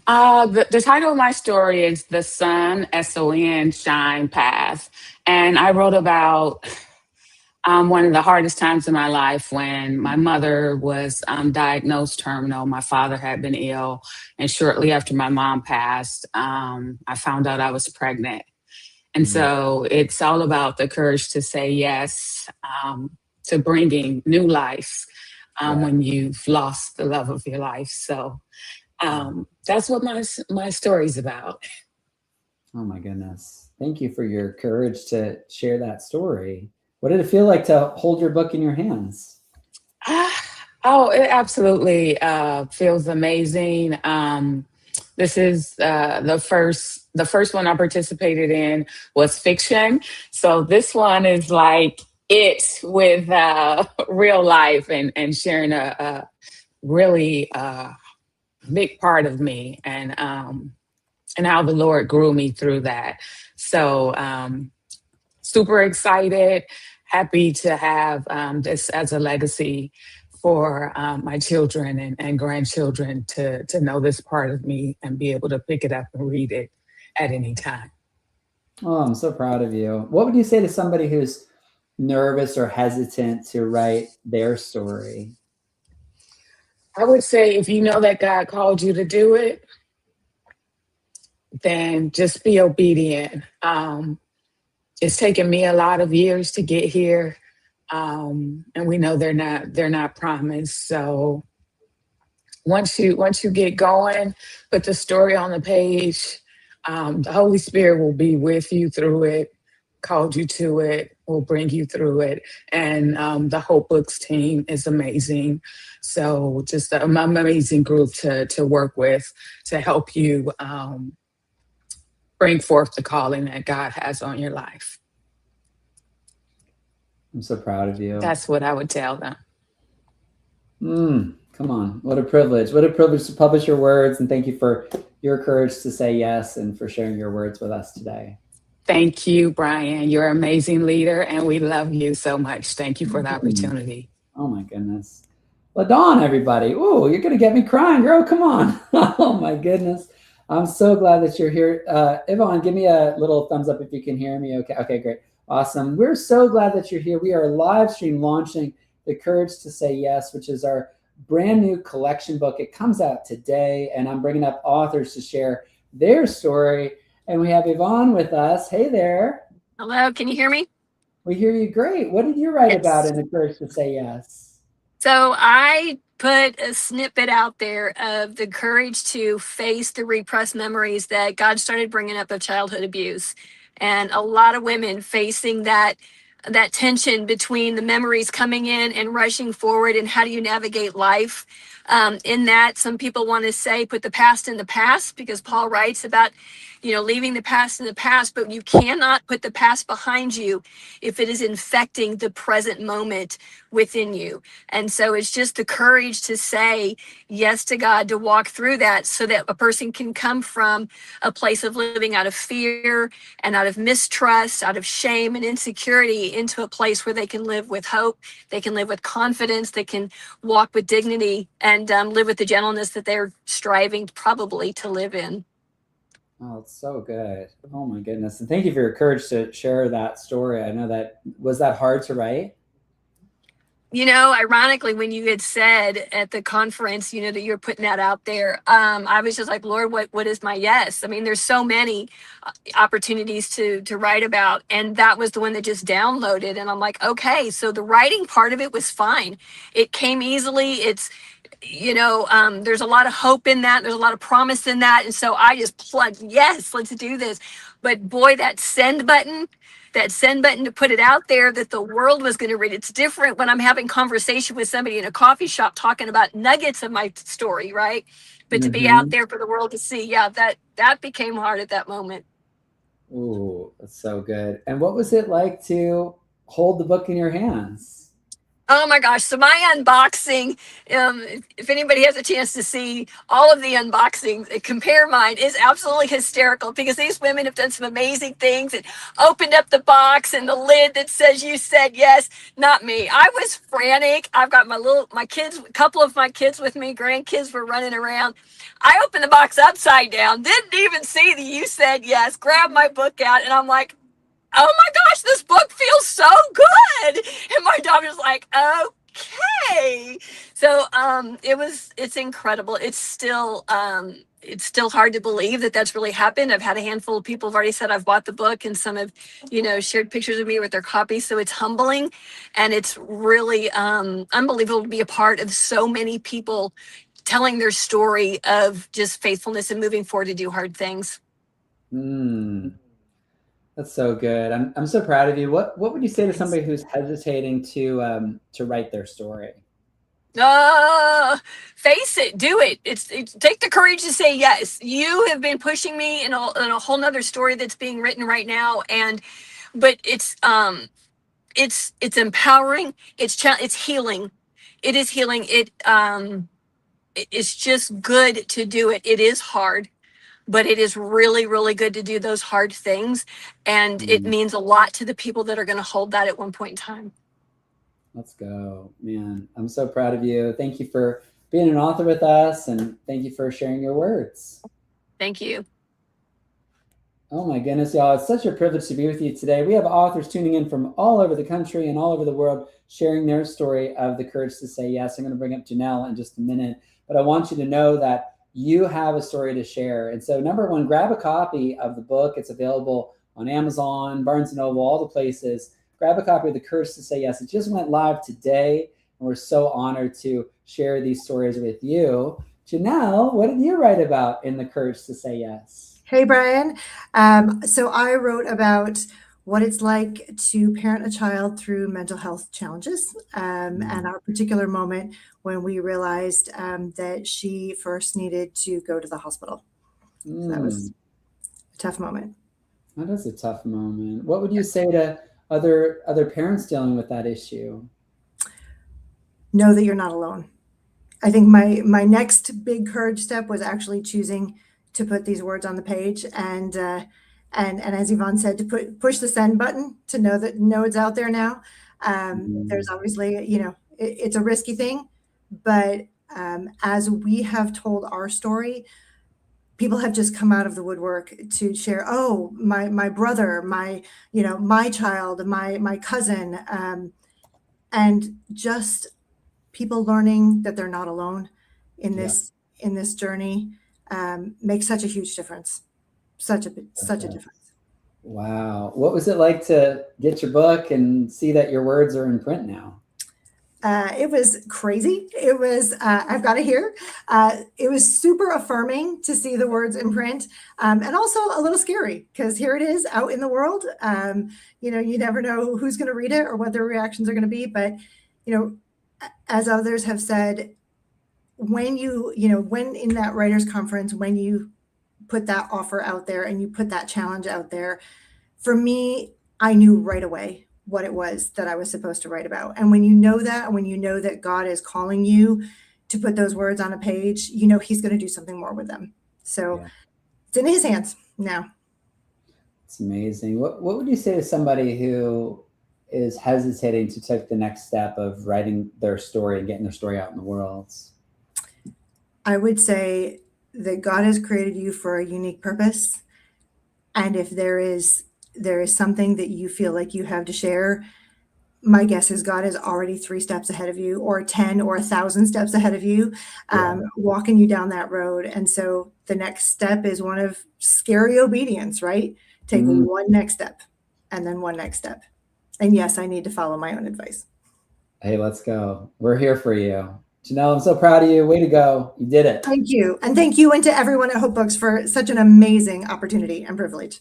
The title of my story is The Sun, S-O-N, Shine Path. And I wrote about one of the hardest times in my life when my mother was diagnosed terminal. My father had been ill. And shortly after my mom passed, I found out I was pregnant. And so it's all about the courage to say yes to bringing new life when you've lost the love of your life. So that's what my story's about. Oh my goodness. Thank you for your courage to share that story. What did it feel like to hold your book in your hands? Oh, it absolutely feels amazing. This is the first one I participated in was fiction. So this one is like it with real life and sharing a really big part of me and how the Lord grew me through that. So super excited, happy to have this as a legacy for my children and grandchildren to know this part of me and be able to pick it up and read it at any time. Oh, I'm so proud of you. What would you say to somebody who's nervous or hesitant to write their story? I would say if you know that God called you to do it, then just be obedient. It's taken me a lot of years to get here. And we know they're not promised. So once you get going, put the story on the page, the Holy Spirit will be with you through it, called you to it, will bring you through it. And the Hope Books team is amazing. So just an amazing group to work with to help you bring forth the calling that God has on your life. I'm so proud of you. That's what I would tell them. Come on. What a privilege. What a privilege to publish your words. And thank you for your courage to say yes and for sharing your words with us today. Thank you, Brian. You're an amazing leader and we love you so much. Thank you for the opportunity. Oh my goodness. LaDawn, everybody. Ooh, you're going to get me crying, girl. Come on. Oh my goodness. I'm so glad that you're here. Yvonne, give me a little thumbs up if you can hear me. Okay, great. Awesome. We're so glad that you're here. We are live stream launching The Courage to Say Yes, which is our brand new collection book. It comes out today, and I'm bringing up authors to share their story. And we have Yvonne with us. Hey there. Hello, can you hear me? We hear you great. What did you write about in The Courage to Say Yes? So I put a snippet out there of the courage to face the repressed memories that God started bringing up of childhood abuse. And a lot of women facing that tension between the memories coming in and rushing forward, and how do you navigate life? In that, some people want to say put the past in the past, because Paul writes about, leaving the past in the past, but you cannot put the past behind you if it is infecting the present moment within you. And so it's just the courage to say yes to God, to walk through that, so that a person can come from a place of living out of fear and out of mistrust, out of shame and insecurity, into a place where they can live with hope, they can live with confidence, they can walk with dignity, and live with the gentleness that they're striving probably to live in. Oh, it's so good. Oh my goodness. And thank you for your courage to share that story. I know was that hard to write? Ironically, when you had said at the conference, that you're putting that out there, I was just like, Lord, what is my yes? I mean, there's so many opportunities to write about, and that was the one that just downloaded. And I'm like, okay, so the writing part of it was fine. It came easily. It's, there's a lot of hope in that. There's a lot of promise in that. And so I just plugged, yes, let's do this. But boy, that send button to put it out there that the world was going to read. It's different when I'm having conversation with somebody in a coffee shop talking about nuggets of my story, right? But to be out there for the world to see, yeah, that became hard at that moment. Ooh, that's so good. And what was it like to hold the book in your hands? Oh my gosh. So my unboxing, if anybody has a chance to see all of the unboxings, compare mine, is absolutely hysterical, because these women have done some amazing things and opened up the box and the lid that says you said yes. Not me. I was frantic. I've got my kids, a couple of my kids with me, grandkids were running around. I opened the box upside down, didn't even see the you said yes, grabbed my book out, and I'm like, oh my gosh, this book feels so good. And my daughter's like, okay. So it's incredible. It's still hard to believe that that's really happened. I've had a handful of people have already said I've bought the book, and some have, shared pictures of me with their copies. So it's humbling, and it's really unbelievable to be a part of so many people telling their story of just faithfulness and moving forward to do hard things. That's so good. I'm so proud of you. What would you say to somebody who's hesitating to write their story? Face it, do it. It's take the courage to say yes. You have been pushing me in a whole nother story that's being written right now, but it's empowering. It's healing. It is healing. It's just good to do it. It is hard, but it is really, really good to do those hard things. And it means a lot to the people that are going to hold that at one point in time. Let's go, man. I'm so proud of you. Thank you for being an author with us, and thank you for sharing your words. Thank you. Oh my goodness, y'all. It's such a privilege to be with you today. We have authors tuning in from all over the country and all over the world, sharing their story of the courage to say yes. I'm going to bring up Janelle in just a minute, but I want you to know that you have a story to share. And so number one, grab a copy of the book. It's available on Amazon, Barnes & Noble, all the places. Grab a copy of The Courage to Say Yes. It just went live today, and we're so honored to share these stories with you. Janelle, what did you write about in The Courage to Say Yes? Hey, Brian. So I wrote about what it's like to parent a child through mental health challenges, and our particular moment when we realized that she first needed to go to the hospital. So that was a tough moment. That is a tough moment. What would you say to other parents dealing with that issue? Know that you're not alone. I think my next big courage step was actually choosing to put these words on the page, and as Yvonne said, to push the send button, to know it's out there now. There's obviously, it's a risky thing, but as we have told our story, people have just come out of the woodwork to share, oh, my brother, my child, my cousin, and just people learning that they're not alone in Yeah. this journey makes such a huge difference. Such a difference. Wow. What was it like to get your book and see that your words are in print now? It was crazy. It was, I've got it here. It was super affirming to see the words in print, and also a little scary because here it is out in the world. You know, you never know who's going to read it or what their reactions are going to be. But, you know, as others have said, when when in that writers conference, when you put that offer out there and you put that challenge out there, for me, I knew right away what it was that I was supposed to write about. And when you know that, and when you know that God is calling you to put those words on a page, you know he's going to do something more with them. So it's in his hands now. It's amazing. What would you say to somebody who is hesitating to take the next step of writing their story and getting their story out in the world? I would say that God has created you for a unique purpose. And if there is something that you feel like you have to share, my guess is God is already 3 steps ahead of you, or 10 or 1,000 steps ahead of you, walking you down that road. And so the next step is one of scary obedience, right? Take one next step and then one next step. And yes, I need to follow my own advice. Hey, let's go. We're here for you. Janelle, I'm so proud of you. Way to go. You did it. Thank you. And thank you, and to everyone at Hope Books for such an amazing opportunity and privilege.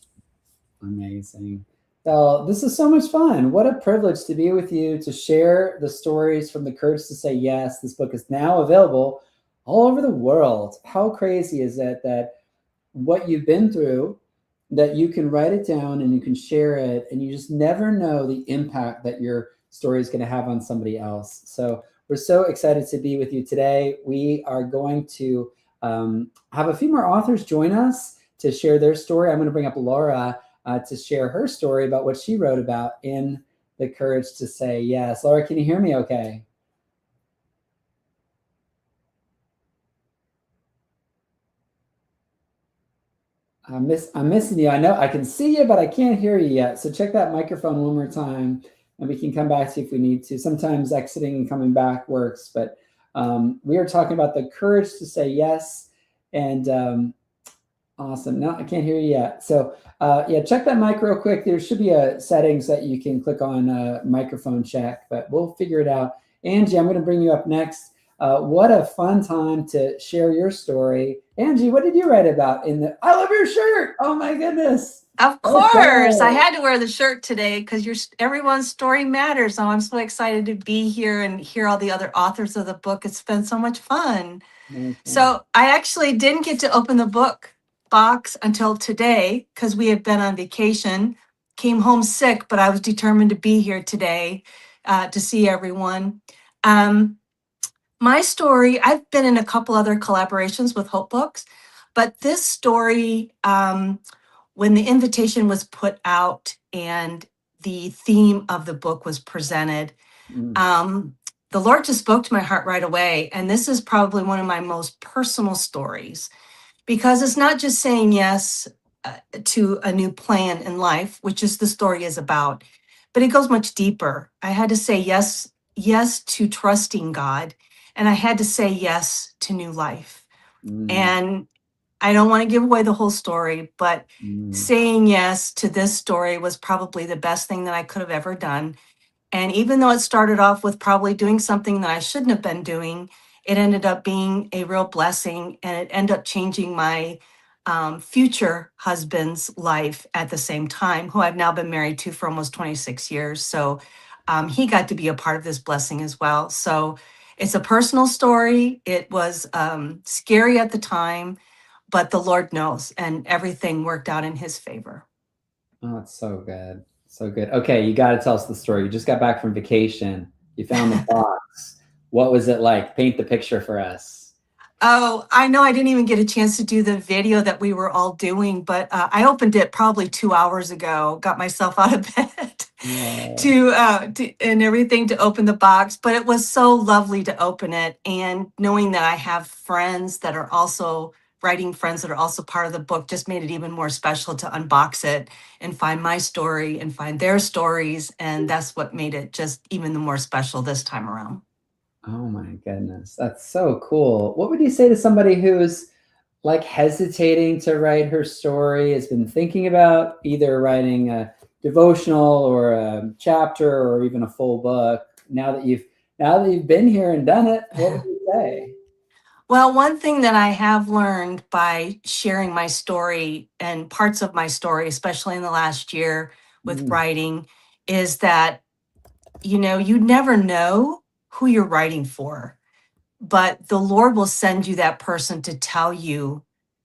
Amazing. Well, this is so much fun. What a privilege to be with you, to share the stories from The Courage to Say Yes. This book is now available all over the world. How crazy is it that what you've been through, that you can write it down and you can share it, and you just never know the impact that your story is going to have on somebody else. So we're so excited to be with you today. We are going to have a few more authors join us to share their story. I'm going to bring up Laura to share her story about what she wrote about in The Courage to Say Yes. Laura, can you hear me okay? I'm missing you. I know I can see you, but I can't hear you yet. So check that microphone one more time, and we can come back to you if we need to. Sometimes exiting and coming back works, but we are talking about The Courage to Say Yes. And awesome. No, I can't hear you yet. So yeah, check that mic real quick. There should be a settings that you can click on microphone check, but we'll figure it out. Angie, I'm going to bring you up next. What a fun time to share your story. Angie, what did you write about in the, I love your shirt. Oh my goodness. Of course. I had to wear the shirt today because everyone's story matters. So I'm so excited to be here and hear all the other authors of the book. It's been so much fun. So I actually didn't get to open the book box until today because we had been on vacation, came home sick, but I was determined to be here today to see everyone. My story, I've been in a couple other collaborations with Hope Books, but this story, when the invitation was put out and the theme of the book was presented, the Lord just spoke to my heart right away. And this is probably one of my most personal stories because it's not just saying yes to a new plan in life, which is the story is about, but it goes much deeper. I had to say yes to trusting God. And I had to say yes to new life. And I don't want to give away the whole story, but saying yes to this story was probably the best thing that I could have ever done. And even though it started off with probably doing something that I shouldn't have been doing, it ended up being a real blessing, and it ended up changing my future husband's life at the same time, who I've now been married to for almost 26 years. So he got to be a part of this blessing as well. So it's a personal story. It was scary at the time, but the Lord knows, and everything worked out in his favor. Oh, it's so good. So good. Okay, you got to tell us the story. You just got back from vacation. You found the box. What was it like? Paint the picture for us. Oh, I know I didn't even get a chance to do the video that we were all doing, but I opened it probably 2 hours ago, got myself out of bed to and everything to open the box. But it was so lovely to open it, and knowing that I have friends that are also writing friends that are also part of the book just made it even more special to unbox it and find my story and find their stories. And that's what made it just even the more special this time around. Oh my goodness. That's so cool. What would you say to somebody who's like hesitating to write her story, has been thinking about either writing a devotional or a chapter or even a full book? Now that you've been here and done it, what would you say? Well, one thing that I have learned by sharing my story and parts of my story, especially in the last year with writing, is that, you never know who you're writing for, but the Lord will send you that person to tell you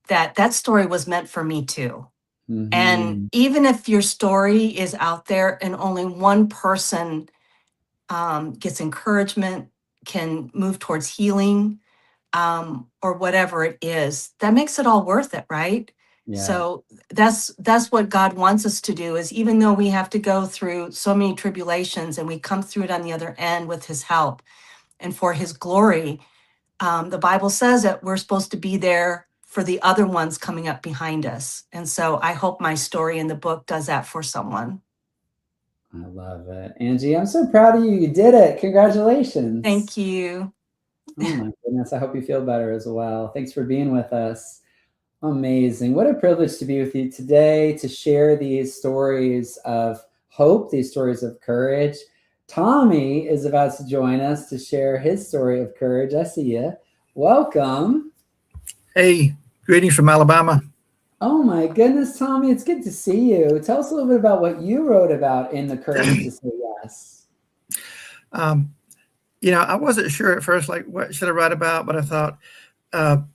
that that story was meant for me too. And even if your story is out there and only one person gets encouragement, can move towards healing, or whatever it is, that makes it all worth it, right? Yeah. So that's what God wants us to do, is even though we have to go through so many tribulations and we come through it on the other end with his help and for his glory, the Bible says that we're supposed to be there for the other ones coming up behind us. And so I hope my story in the book does that for someone. I love it. Angie, I'm so proud of you. You did it. Congratulations. Thank you. Oh my goodness. I hope you feel better as well. Thanks for being with us. Amazing. What a privilege to be with you today, to share these stories of hope, these stories of courage. Tommy is about to join us to share his story of courage. I see you. Welcome. Hey, greetings from Alabama. Oh my goodness, Tommy, it's good to see you. Tell us a little bit about what you wrote about in The Courage to Say Yes. I wasn't sure at first, like, what should I write about, but I thought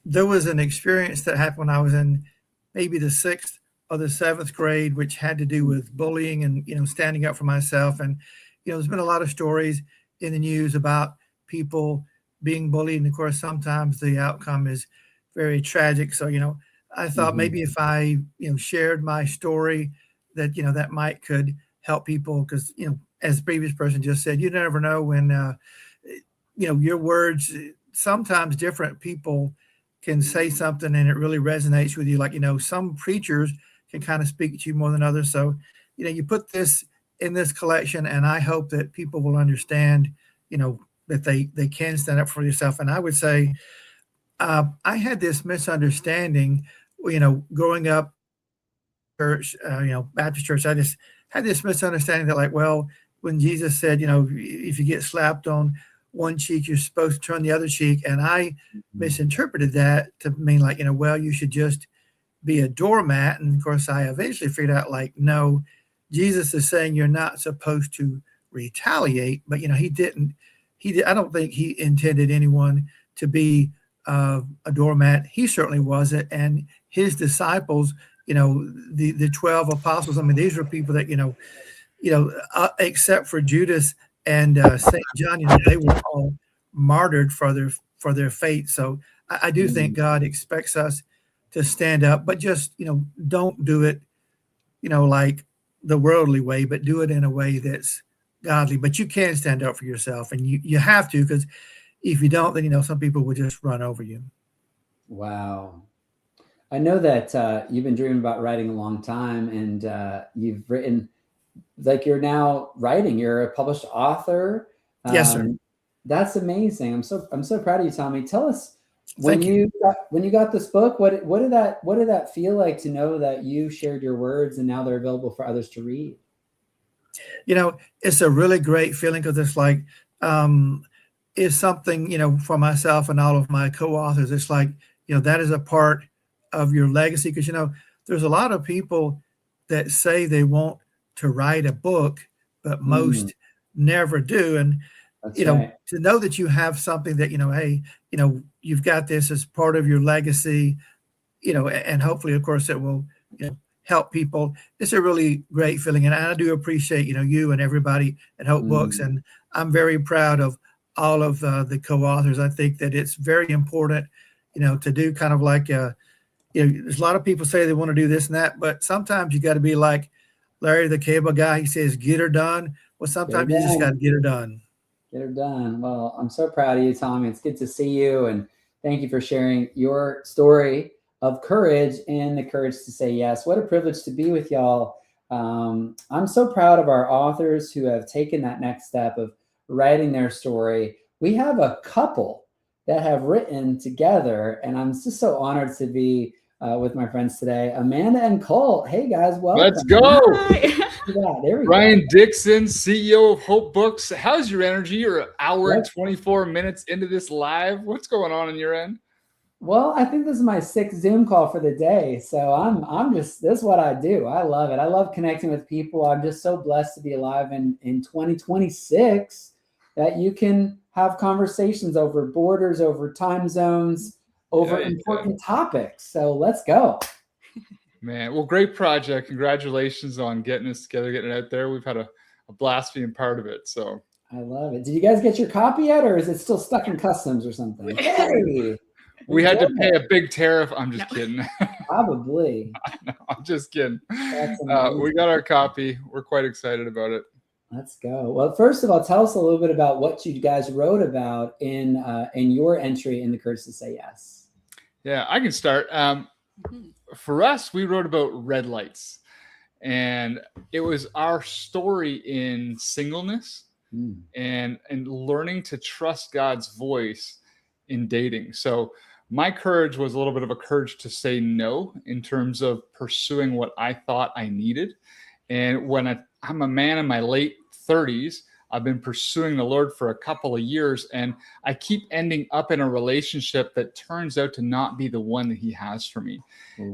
there was an experience that happened when I was in maybe the 6th or the 7th grade, which had to do with bullying and, standing up for myself. And, there's been a lot of stories in the news about people being bullied. And of course, sometimes the outcome is very tragic. So, I thought maybe if I, shared my story that, that might could help people, because, as the previous person just said, you never know when, your words, sometimes different people can say something and it really resonates with you. Like, some preachers can kind of speak to you more than others. So, you put this in this collection, and I hope that people will understand, that they can stand up for yourself. And I would say, I had this misunderstanding, growing up church, Baptist church. I just had this misunderstanding that, like, well, when Jesus said, if you get slapped on one cheek, you're supposed to turn the other cheek. And I misinterpreted that to mean, like, well, you should just be a doormat. And of course, I eventually figured out, like, no, Jesus is saying you're not supposed to retaliate. But, he didn't. I don't think he intended anyone to be a doormat. He certainly wasn't. And his disciples, the 12 apostles, I mean, these were people that, except for Judas and St. John, they were all martyred for their faith. So I do think God expects us to stand up, but just, don't do it, like the worldly way, but do it in a way that's godly. But you can stand up for yourself, and you have to, because if you don't, then, some people will just run over you. Wow. I know that you've been dreaming about writing a long time, and you've written, like, you're now writing. You're a published author. Yes, sir. That's amazing. I'm so proud of you, Tommy. Tell us, when you got this book, what did that feel like to know that you shared your words and now they're available for others to read? It's a really great feeling, because it's like, it's something, for myself and all of my co-authors. It's like, that is a part of your legacy, because, there's a lot of people that say they want to write a book, but most never do. And, right. To know that you have something that, hey, you've got this as part of your legacy, and hopefully, of course, it will, help people. It's a really great feeling. And I do appreciate, you and everybody at Hope Books. And I'm very proud of all of the co-authors. I think that it's very important, to do kind of like, there's a lot of people say they want to do this and that, but sometimes you got to be like Larry the Cable Guy. He says, get her done. Well, sometimes you just got to get her done. Get her done. Well, I'm so proud of you, Tommy. It's good to see you. And thank you for sharing your story of courage and the courage to say yes. What a privilege to be with y'all. I'm so proud of our authors who have taken that next step of writing their story. we have a couple that have written together, and I'm just so honored to be with my friends today, Amanda and Colt. Hey guys, welcome. Let's go. Yeah, there we Ryan go. Dixon, CEO of Hope Books. How's your energy? You're an hour and 24 minutes into this live. What's going on your end? Well, I think this is my 6th Zoom call for the day. So I'm just, this is what I do. I love it. I love connecting with people. I'm just so blessed to be alive in 2026 that you can have conversations over borders, over time zones, over important topics. So let's go. Man, well, great project. Congratulations on getting this together, getting it out there. We've had a blast being part of it. So I love it. Did you guys get your copy yet, or is it still stuck in customs or something? Hey. We had to pay a big tariff. I'm just kidding. Probably. No, I'm just kidding. Amazing. We got our copy. We're quite excited about it. Let's go. Well, first of all, tell us a little bit about what you guys wrote about in your entry in The Courage to Say Yes. Yeah, I can start. For us, we wrote about red lights, and it was our story in singleness and learning to trust God's voice in dating. So my courage was a little bit of a courage to say no in terms of pursuing what I thought I needed. And when I'm a man in my late 30s, I've been pursuing the Lord for a couple of years, and I keep ending up in a relationship that turns out to not be the one that he has for me.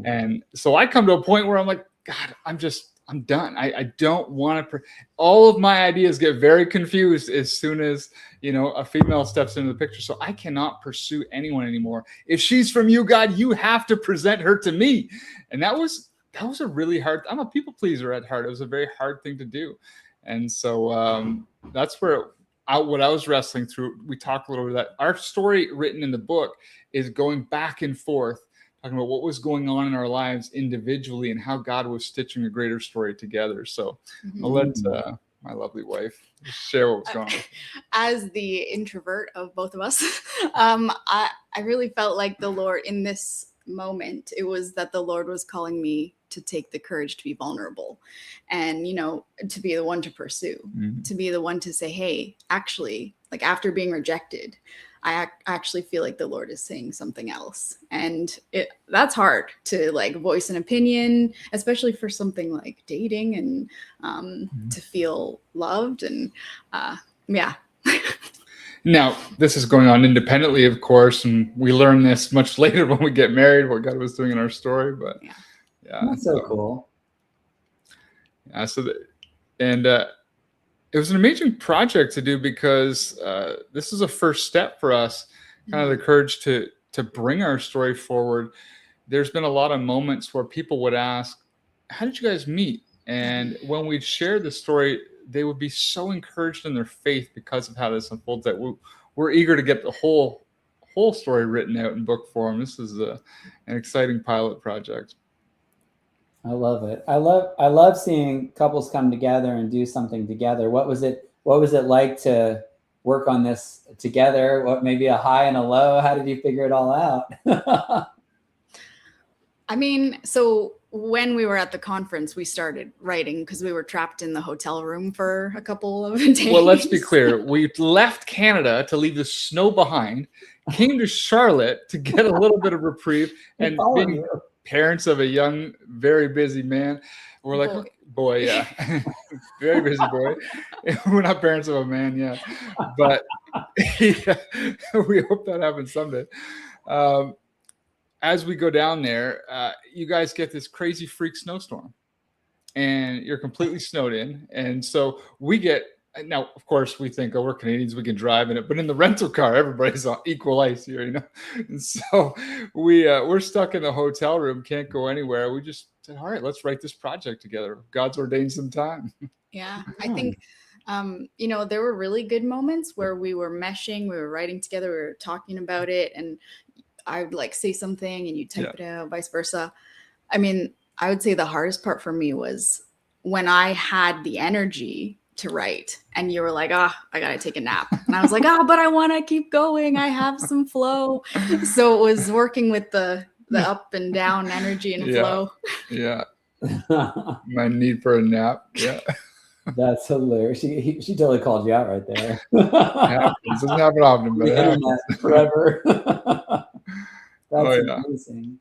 And so I come to a point where I'm like, God, I'm done. I don't want to. All of my ideas get very confused as soon as, a female steps into the picture. So I cannot pursue anyone anymore. If she's from you, God, you have to present her to me. And that was a really hard. I'm a people pleaser at heart. It was a very hard thing to do. And so that's where what I was wrestling through. We talked a little bit of that. Our story written in the book is going back and forth, talking about what was going on in our lives individually and how God was stitching a gretter story together. So I'll let my lovely wife share what was going on. As the introvert of both of us, I really felt like the Lord in this moment, it was that the Lord was calling me to take the courage to be vulnerable and, to be the one to pursue, to be the one to say, hey, actually, like after being rejected, I actually feel like the Lord is saying something else. And that's hard to like voice an opinion, especially for something like dating and to feel loved. And yeah. Now, this is going on independently, of course, and we learn this much later when we get married, what God was doing in our story. But yeah, that's so cool. Yeah, it was an amazing project to do because this is a first step for us, kind of the courage to bring our story forward. There's been a lot of moments where people would ask, how did you guys meet? And when we'd share the story, they would be so encouraged in their faith because of how this unfolds that we're eager to get the whole story written out in book form. This is an exciting pilot project. I love it. I love seeing couples come together and do something together. What was it like to work on this together? What, maybe a high and a low? How did you figure it all out? I mean, so when we were at the conference, we started writing because we were trapped in the hotel room for a couple of days. Well, let's be clear. We left Canada to leave the snow behind, came to Charlotte to get a little bit of reprieve, and being parents of a young, very busy man. We're like, boy, yeah. Very busy boy. We're not parents of a man yet. But yeah, we hope that happens someday. As we go down there, you guys get this crazy freak snowstorm. And you're completely snowed in. And so we get, now, of course, we think, we're Canadians, we can drive in it. But in the rental car, everybody's on equal ice here, And so we're stuck in the hotel room, can't go anywhere. We just said, all right, let's write this project together. God's ordained some time. Yeah, I think, there were really good moments where we were meshing, we were writing together, we were talking about it. And I would like say something and you type it out, vice versa. I mean, I would say the hardest part for me was when I had the energy to write and you were like, I gotta take a nap. And I was like, but I want to keep going. I have some flow. So it was working with the up and down energy and flow. Yeah. My need for a nap. Yeah. That's hilarious. She totally called you out right there. Doesn't happen often, but the internet forever. That's yeah. amazing.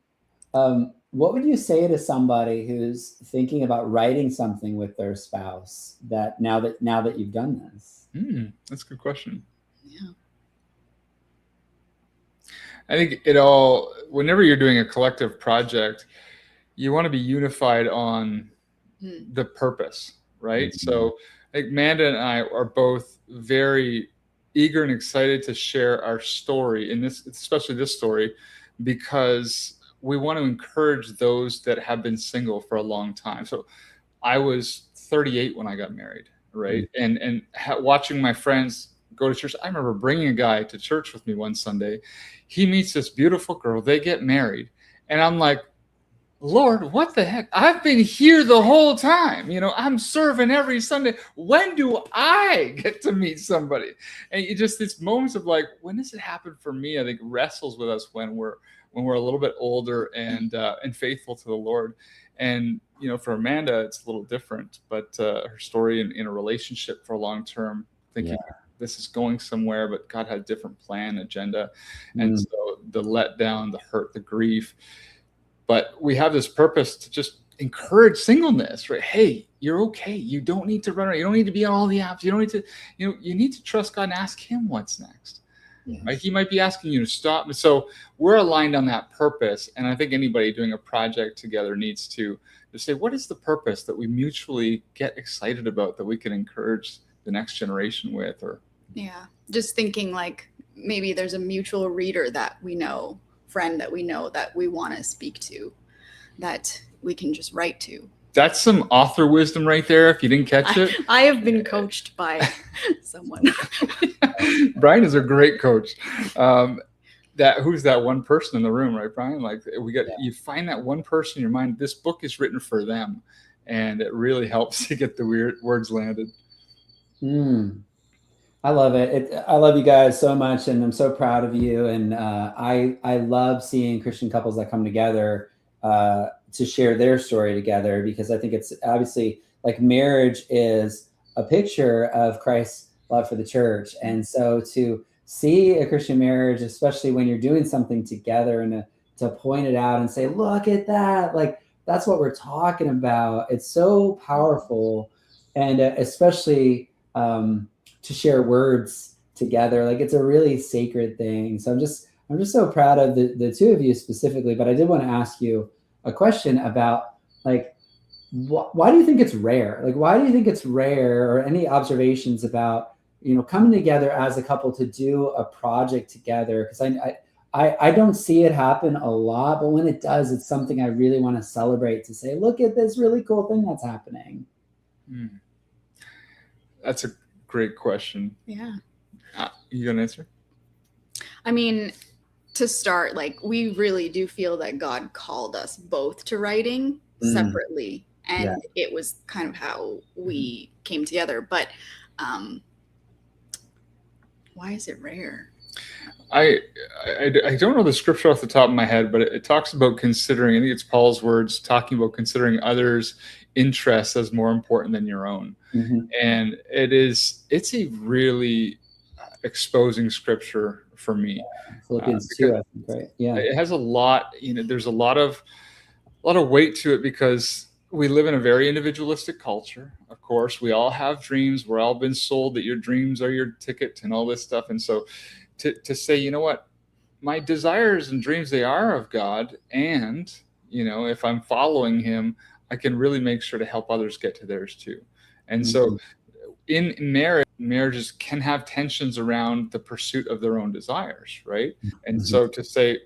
What would you say to somebody who's thinking about writing something with their spouse that now that you've done this? That's a good question. Yeah. I think whenever you're doing a collective project, you want to be unified on the purpose, right? Mm-hmm. So I think Amanda and I are both very eager and excited to share our story in this, especially this story, because we want to encourage those that have been single for a long time. So I was 38 when I got married, right? And watching my friends go to church. I remember bringing a guy to church with me one Sunday. He meets this beautiful girl. They get married. And I'm like, Lord, what the heck? I've been here the whole time. I'm serving every Sunday. When do I get to meet somebody? And it's moments of like, when does it happen for me? I think wrestles with us when we're a little bit older and faithful to the Lord. And, for Amanda, it's a little different, but her story in a relationship for a long term, thinking this is going somewhere, but God had a different plan, agenda. And so the letdown, the hurt, the grief. But we have this purpose to just encourage singleness, right? Hey, you're okay. You don't need to run around. You don't need to be on all the apps. You don't need to, you need to trust God and ask him what's next. Yes. Right? He might be asking you to stop. So we're aligned on that purpose. And I think anybody doing a project together needs to say, what is the purpose that we mutually get excited about, that we can encourage the next generation with? Or just thinking like maybe there's a mutual reader that we know, friend that we know that we want to speak to, that we can just write to. That's some author wisdom right there, if you didn't catch it. I have been coached by someone. Brian is a great coach. Who's that one person in the room, right, Brian? Like you find that one person in your mind. This book is written for them, and it really helps to get the words landed. I love it. I love you guys so much, and I'm so proud of you. And I love seeing Christian couples that come together to share their story together, because I think it's obviously like marriage is a picture of Christ's love for the church. And so to see a Christian marriage, especially when you're doing something together, and to point it out and say, look at that, like that's what we're talking about. It's so powerful. And especially to share words together, like it's a really sacred thing. So I'm just so proud of the two of you specifically. But I did want to ask you a question about like, why do you think it's rare? Like, why do you think it's rare, or any observations about, coming together as a couple to do a project together? Because I don't see it happen a lot, but when it does, it's something I really want to celebrate, to say, look at this really cool thing that's happening. That's a great question. Yeah. You gonna answer? I mean, to start, like we really do feel that God called us both to writing separately, and it was kind of how we came together. But why is it rare? I don't know the scripture off the top of my head, but it talks about considering, I think it's Paul's words, talking about considering others' interests as more important than your own. And it's a really exposing scripture for me. Philippians 2, I think, right? Yeah. It has a lot, there's a lot of weight to it, because we live in a very individualistic culture. Of course, we all have dreams. We're all been sold that your dreams are your ticket and all this stuff. And so to say, you know what, my desires and dreams, they are of God. And, if I'm following him, I can really make sure to help others get to theirs too. And so in marriages can have tensions around the pursuit of their own desires, right? And so to say,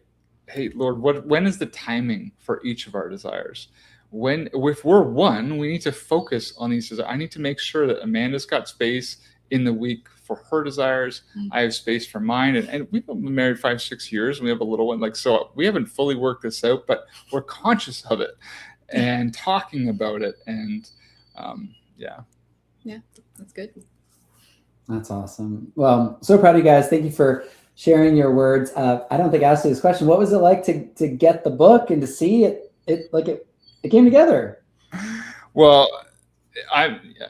hey, Lord, when is the timing for each of our desires? If we're one, we need to focus on these desires. I need to make sure that Amanda's got space in the week for her desires. I have space for mine. And we've been married 5-6 years, and we have a little one. So we haven't fully worked this out, but we're conscious of it and talking about it. And Yeah, that's good. That's awesome. Well, so proud of you guys. Thank you for sharing your words. I don't think I asked you this question. What was it like to get the book and to see it came together? Well,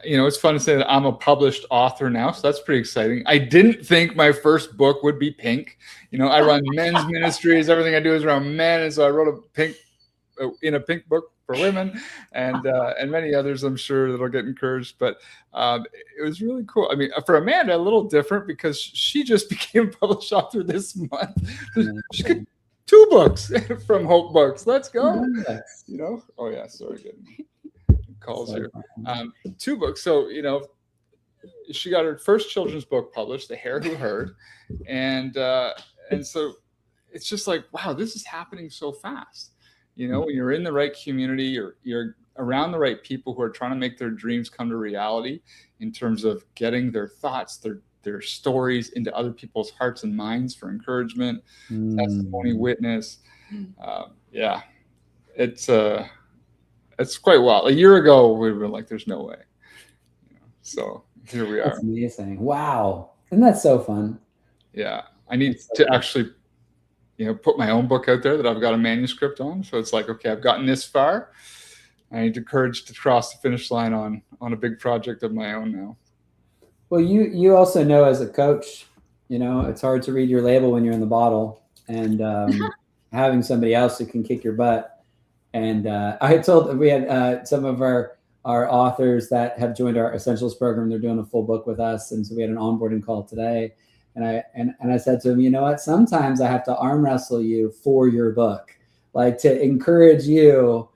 it's fun to say that I'm a published author now, so that's pretty exciting. I didn't think my first book would be pink. I run men's ministries. Everything I do is around men, and so I wrote in a pink book for women, and many others I'm sure that'll get encouraged. But it was really cool. I mean, for Amanda, a little different because she just became a published author this month. She got 2 books from Hope Books. Let's go. Oh yeah, sorry, good calls here. 2 books. So she got her first children's book published, The Hare Who Heard, and so it's just like, wow, this is happening so fast. When you're in the right community, you're around the right people who are trying to make their dreams come to reality in terms of getting their thoughts, their stories into other people's hearts and minds for encouragement, testimony, witness. Yeah, it's quite wild. A year ago, we were like, there's no way. So here we are. That's amazing. Wow. Isn't that so fun? Yeah. I need to actually put my own book out there that I've got a manuscript on. So it's like, okay, I've gotten this far. I need the courage to cross the finish line on a big project of my own now. Well, you also know as a coach, it's hard to read your label when you're in the bottle, and having somebody else who can kick your butt. And we had some of our authors that have joined our Essentials program. They're doing a full book with us. And so we had an onboarding call today. And I said to him, you know what, sometimes I have to arm wrestle you for your book, like to encourage you,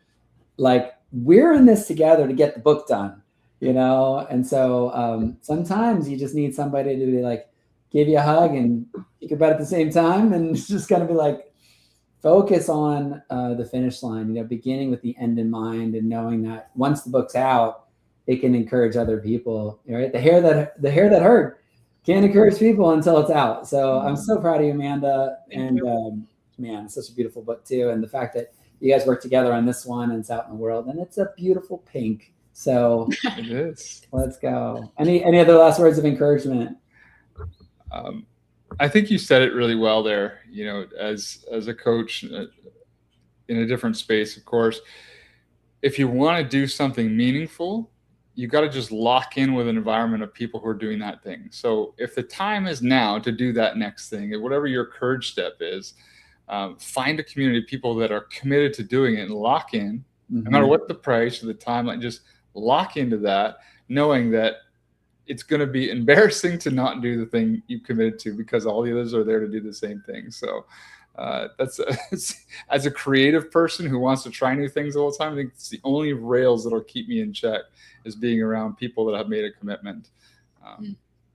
like we're in this together to get the book done, And so sometimes you just need somebody to be like, give you a hug and kick your butt at the same time. And it's just going to be like, focus on the finish line, beginning with the end in mind and knowing that once the book's out, it can encourage other people, right? The hare that heard can't encourage people until it's out. So I'm so proud of you, Amanda. And man, it's such a beautiful book too. And the fact that you guys work together on this one and it's out in the world, and it's a beautiful pink. So it is. Let's go. Any other last words of encouragement? I think you said it really well there, as a coach in a different space, of course. If you want to do something meaningful, you got to just lock in with an environment of people who are doing that thing. So if the time is now to do that next thing, whatever your courage step is, find a community of people that are committed to doing it and lock in, no matter what the price or the timeline, just lock into that, knowing that it's going to be embarrassing to not do the thing you committed to because all the others are there to do the same thing. So as a creative person who wants to try new things all the time, I think it's the only rails that'll keep me in check is being around people that have made a commitment.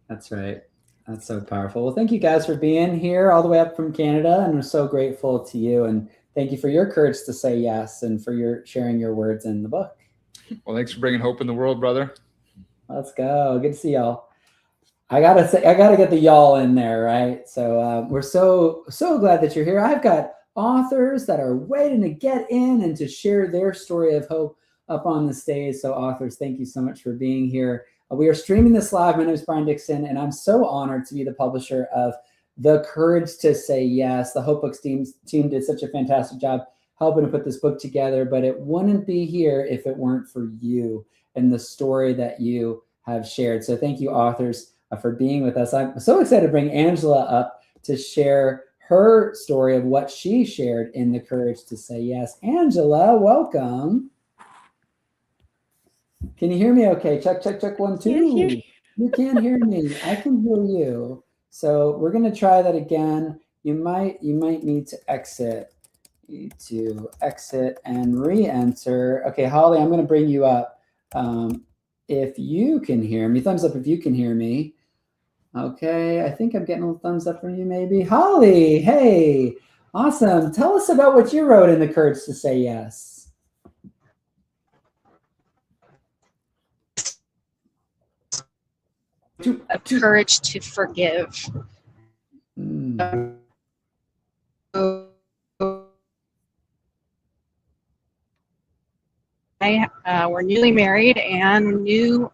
That's right. That's so powerful. Well, thank you guys for being here all the way up from Canada. And we're so grateful to you. And thank you for your courage to say yes and for your sharing your words in the book. Well, thanks for bringing hope in the world, brother. Let's go. Good to see y'all. I gotta get the y'all in there, right? So we're so glad that you're here. I've got authors that are waiting to get in and to share their story of hope up on the stage. So authors, thank you so much for being here. We are streaming this live. My name is Brian Dixon, and I'm so honored to be the publisher of The Courage to Say Yes. The Hope Books team did such a fantastic job helping to put this book together, but it wouldn't be here if it weren't for you and the story that you have shared. So thank you, authors, for being with us. I'm so excited to bring Angela up to share her story of what she shared in The Courage to Say Yes. Angela, welcome. Can you hear me okay? Check, 1, 2. You can't hear me. I can hear you. So we're going to try that again. You might need to exit. And re-enter. Okay, Holly, I'm going to bring you up. If you can hear me, thumbs up if you can hear me. Okay, I think I'm getting a little thumbs up from you maybe. Holly, hey, awesome. Tell us about what you wrote in The Courage to Say Yes. A courage to forgive. We're newly married and new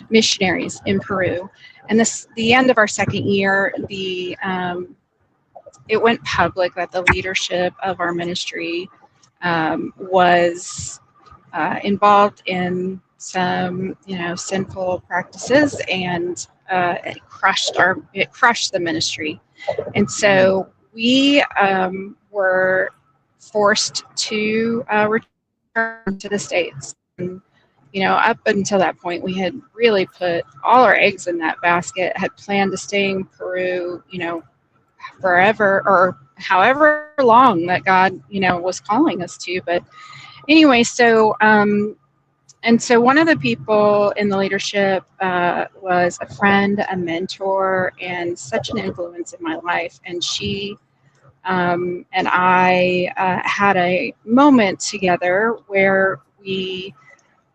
missionaries in Peru. And the end of our second year, it went public that the leadership of our ministry was involved in some, sinful practices, and it crushed the ministry. And so we were forced to return to the States. And, up until that point, we had really put all our eggs in that basket, had planned to stay in Peru, forever, or however long that God, was calling us to. But anyway, so and so one of the people in the leadership was a friend, a mentor, and such an influence in my life. And she and I had a moment together where we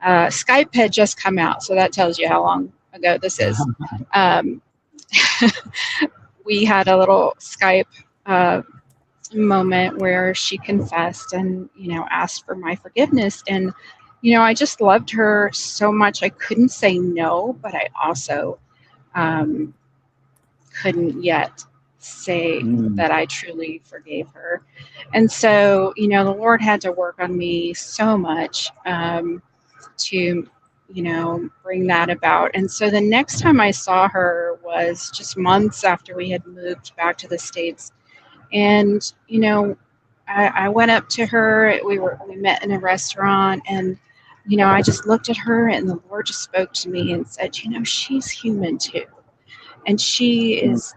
Skype had just come out, so that tells you how long ago this is. We had a little Skype moment where she confessed and, asked for my forgiveness. And, I just loved her so much. I couldn't say no, but I also couldn't yet say that I truly forgave her. And so, the Lord had to work on me so much to, bring that about. And so the next time I saw her was just months after we had moved back to the States. And, I went up to her, we met in a restaurant, and, I just looked at her, and the Lord just spoke to me and said, she's human too. And she is,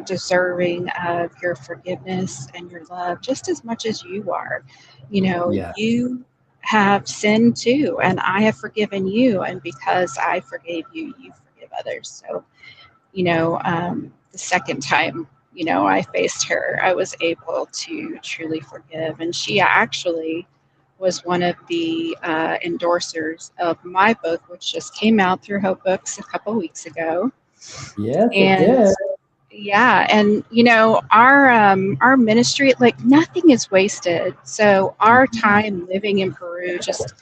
deserving of your forgiveness and your love just as much as you are. You have sinned too, and I have forgiven you. And because I forgave you, you forgive others. So, the second time, I faced her, I was able to truly forgive. And she actually was one of the endorsers of my book, which just came out through Hope Books a couple weeks ago. Yes, And it did. yeah, and our ministry, like, nothing is wasted. So our time living in Peru just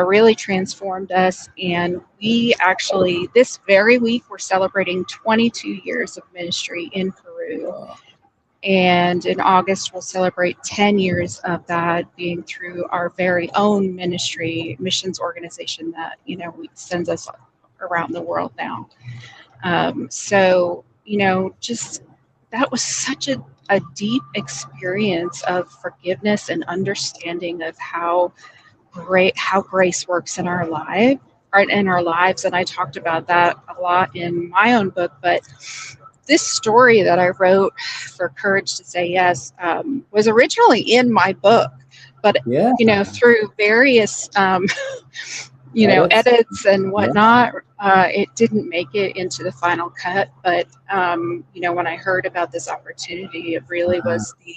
really transformed us. And we actually, this very week, we're celebrating 22 years of ministry in Peru. And in August, we'll celebrate 10 years of that being through our very own ministry, missions organization that, sends us around the world now. So, just that was such a deep experience of forgiveness and understanding of how grace works in our lives. And I talked about that a lot in my own book. But this story that I wrote for Courage to Say Yes was originally in my book, but through various edits and whatnot, it didn't make it into the final cut. But when I heard about this opportunity, it really was the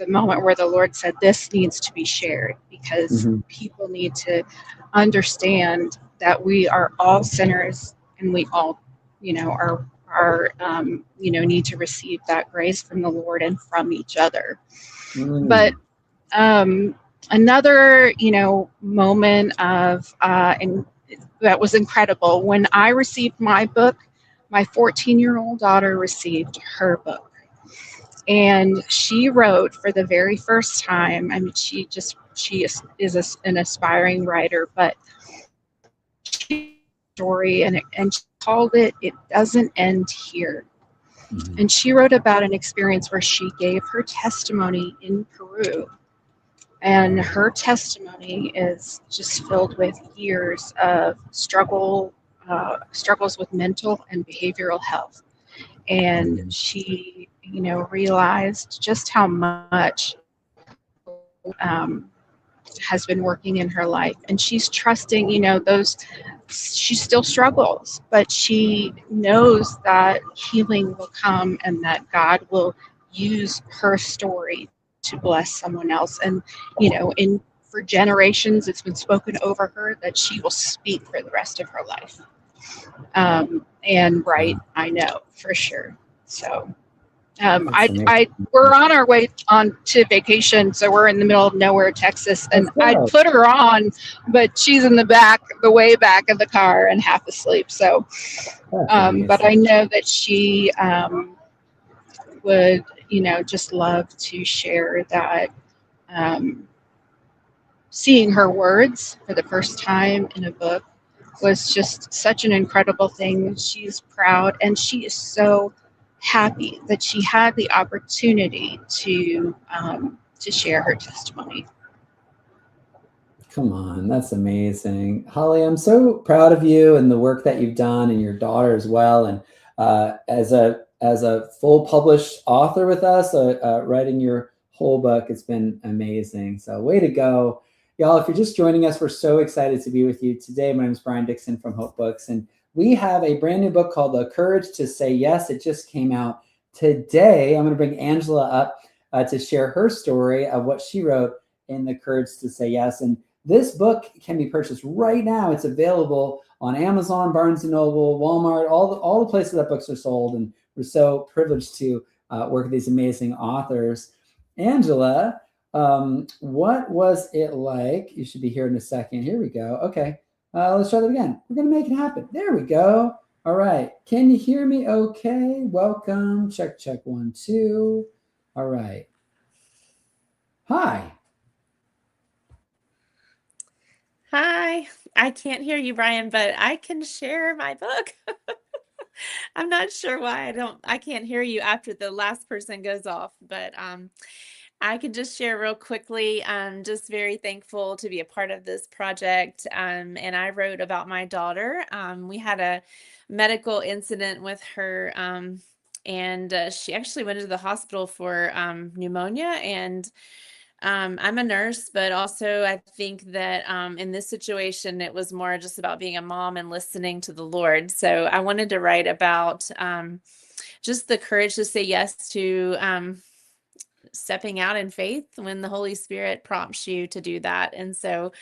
moment where the Lord said, this needs to be shared, because people need to understand that we are all sinners, and we all, need to receive that grace from the Lord and from each other. But another, moment of, and that was incredible. When I received my book, my 14-year-old daughter received her book. And she wrote for the very first time. I mean, she is an aspiring writer, but story, and she called it "It Doesn't End Here." And she wrote about an experience where she gave her testimony in Peru. And her testimony is just filled with years of struggles with mental and behavioral health. And she, realized just how much has been working in her life. And she's trusting, she still struggles, but she knows that healing will come and that God will use her story to bless someone else. And, for generations, it's been spoken over her that she will speak for the rest of her life. And right, I know for sure. So we're on our way on to vacation. So we're in the middle of nowhere, Texas, and I'd put her on, but she's in the way back of the car and half asleep. So, but I know that she would, just love to share that, seeing her words for the first time in a book was just such an incredible thing. She's proud and she is so happy that she had the opportunity to share her testimony. Come on, that's amazing. Holly, I'm so proud of you and the work that you've done, and your daughter as well. And as a full published author with us, writing your whole book, it's been amazing. So way to go. Y'all, if you're just joining us, we're so excited to be with you today. My name is Brian Dixon from Hope Books, and we have a brand new book called The Courage to Say Yes. It just came out today. I'm going to bring Angela up to share her story of what she wrote in The Courage to Say Yes. And this book can be purchased right now. It's available on Amazon, Barnes & Noble, Walmart, all the places that books are sold. And we're so privileged to work with these amazing authors. Angela, what was it like? You should be here in a second. Here we go. Okay, let's try that again. We're going to make it happen. There we go. All right. Can you hear me okay? Welcome. Check, 1, 2. All right. Hi. Hi, I can't hear you, Brian, but I can share my book. I'm not sure why I can't hear you after the last person goes off, but I can just share real quickly. I'm just very thankful to be a part of this project. And I wrote about my daughter. We had a medical incident with her, and she actually went into the hospital for pneumonia. And I'm a nurse, but also I think that in this situation, it was more just about being a mom and listening to the Lord. So I wanted to write about just the courage to say yes to stepping out in faith when the Holy Spirit prompts you to do that. And so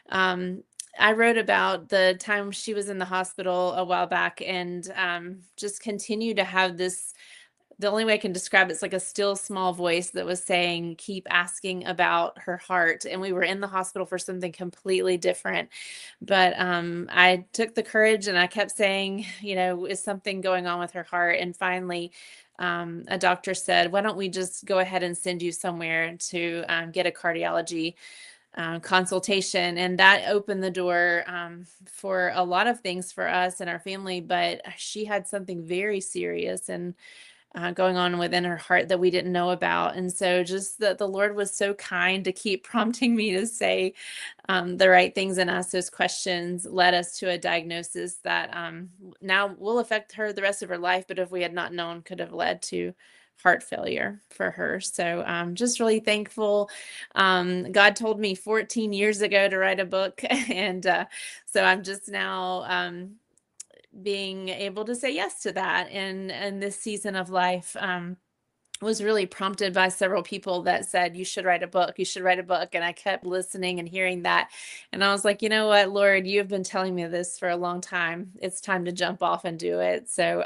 I wrote about the time she was in the hospital a while back, and just continue to have this. The only way I can describe it's like a still small voice that was saying, keep asking about her heart. And we were in the hospital for something completely different. But I took the courage and I kept saying, is something going on with her heart? And finally, a doctor said, why don't we just go ahead and send you somewhere to get a cardiology consultation. And that opened the door for a lot of things for us and our family. But she had something very serious and going on within her heart that we didn't know about. And so just that the Lord was so kind to keep prompting me to say the right things and ask those questions led us to a diagnosis that now will affect her the rest of her life. But if we had not known, could have led to heart failure for her. So I'm just really thankful. God told me 14 years ago to write a book. And so I'm just now being able to say yes to that. And this season of life was really prompted by several people that said, you should write a book, you should write a book. And I kept listening and hearing that. And I was like, you know what, Lord, you've been telling me this for a long time. It's time to jump off and do it. So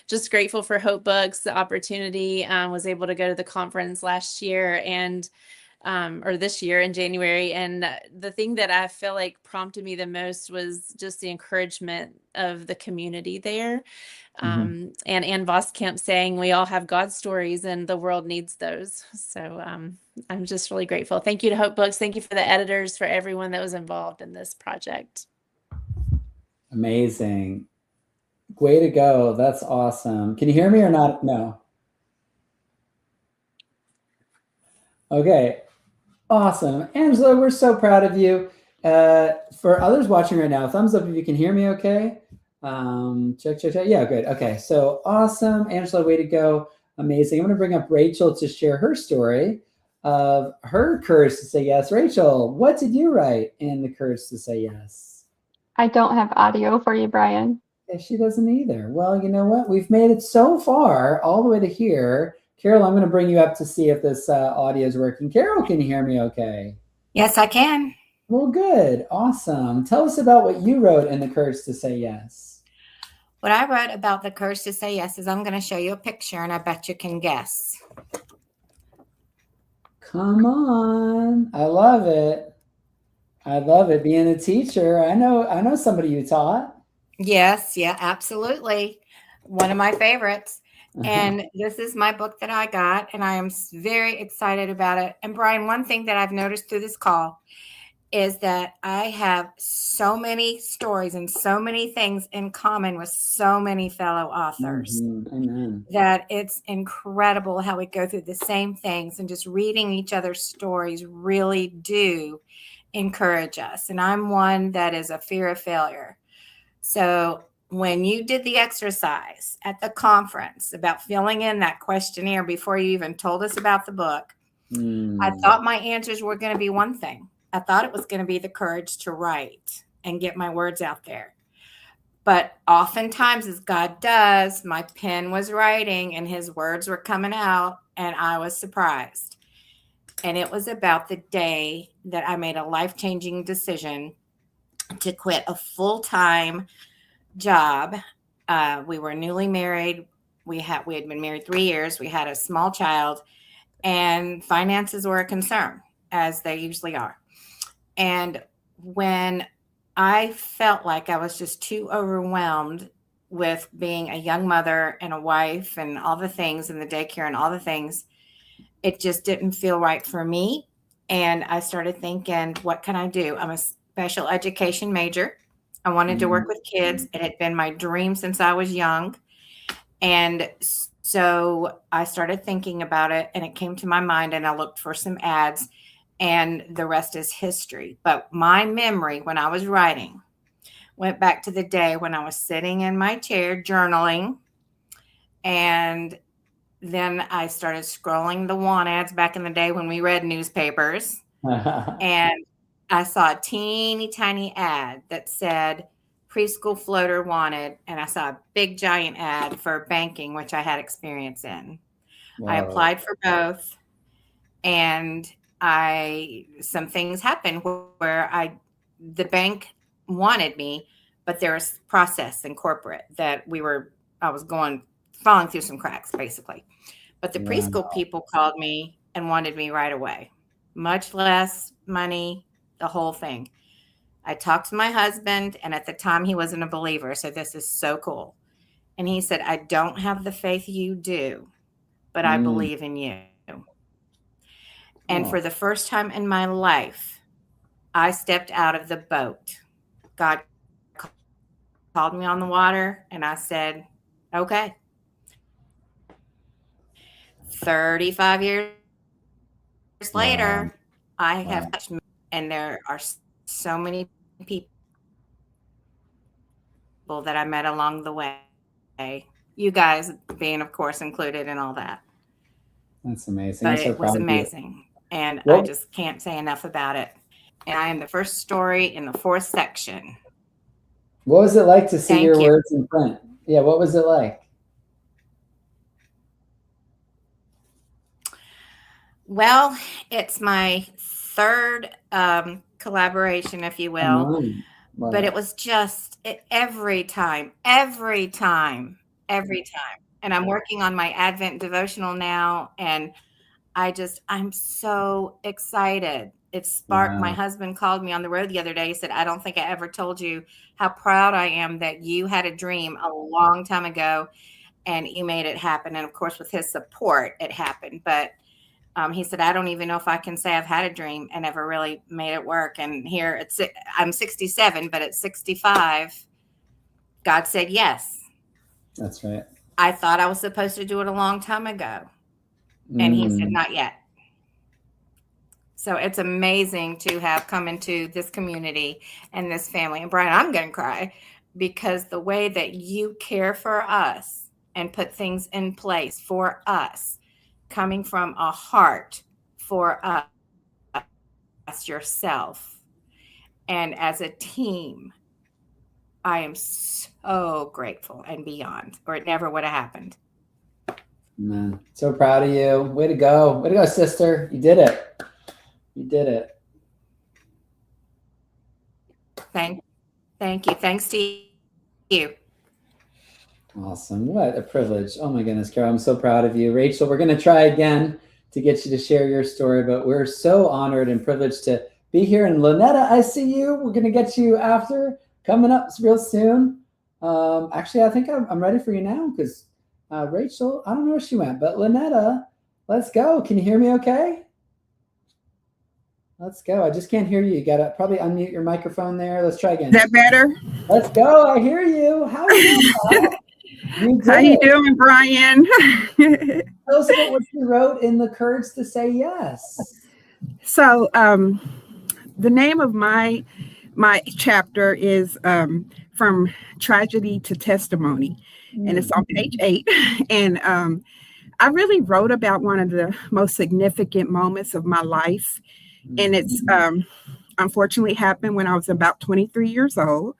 just grateful for Hope Books, the opportunity. Was able to go to the conference last year and or this year in January. And the thing that I feel like prompted me the most was just the encouragement of the community there. And Ann Voskamp saying, we all have God's stories and the world needs those. So I'm just really grateful. Thank you to Hope Books. Thank you for the editors, for everyone that was involved in this project. Amazing. Way to go. That's awesome. Can you hear me or not? No. Okay. Awesome. Angela, we're so proud of you. For others watching right now, thumbs up if you can hear me okay. Check. Yeah, good. Okay, so awesome. Angela, way to go. Amazing. I'm going to bring up Rachel to share her story of her courage to say yes. Rachel, what did you write in The Courage to Say Yes? I don't have audio for you, Brian. Yeah, she doesn't either. Well, you know what? We've made it so far, all the way to here. Carol, I'm going to bring you up to see if this audio is working. Carol, can you hear me okay? Yes, I can. Well, good. Awesome. Tell us about what you wrote in The Courage to Say Yes. What I wrote about The Courage to Say Yes is I'm going to show you a picture and I bet you can guess. Come on. I love it. I love it. Being a teacher, I know somebody you taught. Yes, yeah, absolutely. One of my favorites. And this is my book that I got, and I am very excited about it. And Brian, one thing that I've noticed through this call is that I have so many stories and so many things in common with so many fellow authors Amen. that it's incredible how we go through the same things, and just reading each other's stories really do encourage us. And I'm one that is a fear of failure. So when you did the exercise at the conference about filling in that questionnaire before you even told us about the book, I thought my answers were going to be one thing. I thought it was going to be the courage to write and get my words out there. But oftentimes, as God does, my pen was writing and his words were coming out, and I was surprised. And it was about the day that I made a life-changing decision to quit a full-time job. We were newly married. We had been married 3 years. We had a small child, and finances were a concern, as they usually are. And when I felt like I was just too overwhelmed with being a young mother and a wife and all the things, and the daycare and all the things, it just didn't feel right for me. And I started thinking, what can I do? I'm a special education major. I wanted to work with kids. It had been my dream since I was young. And so I started thinking about it, and it came to my mind, and I looked for some ads, and the rest is history. But my memory when I was writing went back to the day when I was sitting in my chair journaling, and then I started scrolling the want ads back in the day when we read newspapers. And I saw a teeny tiny ad that said preschool floater wanted, and I saw a big giant ad for banking, which I had experience in. I applied for both, and some things happened where the bank wanted me, but there was process in corporate that I was falling through some cracks, basically. But the preschool people called me and wanted me right away. Much less money, the whole thing. I talked to my husband, and at the time he wasn't a believer, so this is so cool. And he said, I don't have the faith you do, but I believe in you. And for the first time in my life, I stepped out of the boat. God called me on the water, and I said, okay. 35 years later, I have touched, and there are so many people that I met along the way. You guys being, of course, included in all that. That's amazing. But it was amazing. And I just can't say enough about it. And I am the first story in the 4th section. What was it like to see Thank your you. words in print? Yeah, what was it like? Well, it's my 3rd collaboration, if you will. But it was just every time. And I'm working on my Advent devotional now, and I'm so excited. It sparked. My husband called me on the road the other day. He said, I don't think I ever told you how proud I am that you had a dream a long time ago and you made it happen. And of course, with his support, it happened. But he said, I don't even know if I can say I've had a dream and ever really made it work. And here I'm 67, but at 65, God said yes. That's right. I thought I was supposed to do it a long time ago. And he said, not yet. So it's amazing to have come into this community and this family. And Brian, I'm going to cry because the way that you care for us and put things in place for us, coming from a heart for us yourself. And as a team, I am so grateful and beyond, or it never would have happened. Man, so proud of you. Way to go. Way to go, sister. You did it. You did it. Thank you. Thanks to you. Awesome. What a privilege. Oh my goodness, Carol, I'm so proud of you. Rachel, we're going to try again to get you to share your story, but we're so honored and privileged to be here. And Lynetta, I see you. We're going to get you after, coming up real soon. Actually, I think I'm ready for you now because Rachel, I don't know where she went, but Lynetta, let's go. Can you hear me okay? Let's go. I just can't hear you. You got to probably unmute your microphone there. Let's try again. Is that better? Let's go. I hear you. How are you doing? How you doing, Brian? Tell us about what you wrote in The Courage to Say Yes. So the name of my chapter is From Tragedy to Testimony, and it's on page 8. And I really wrote about one of the most significant moments of my life. And it's unfortunately happened when I was about 23 years old.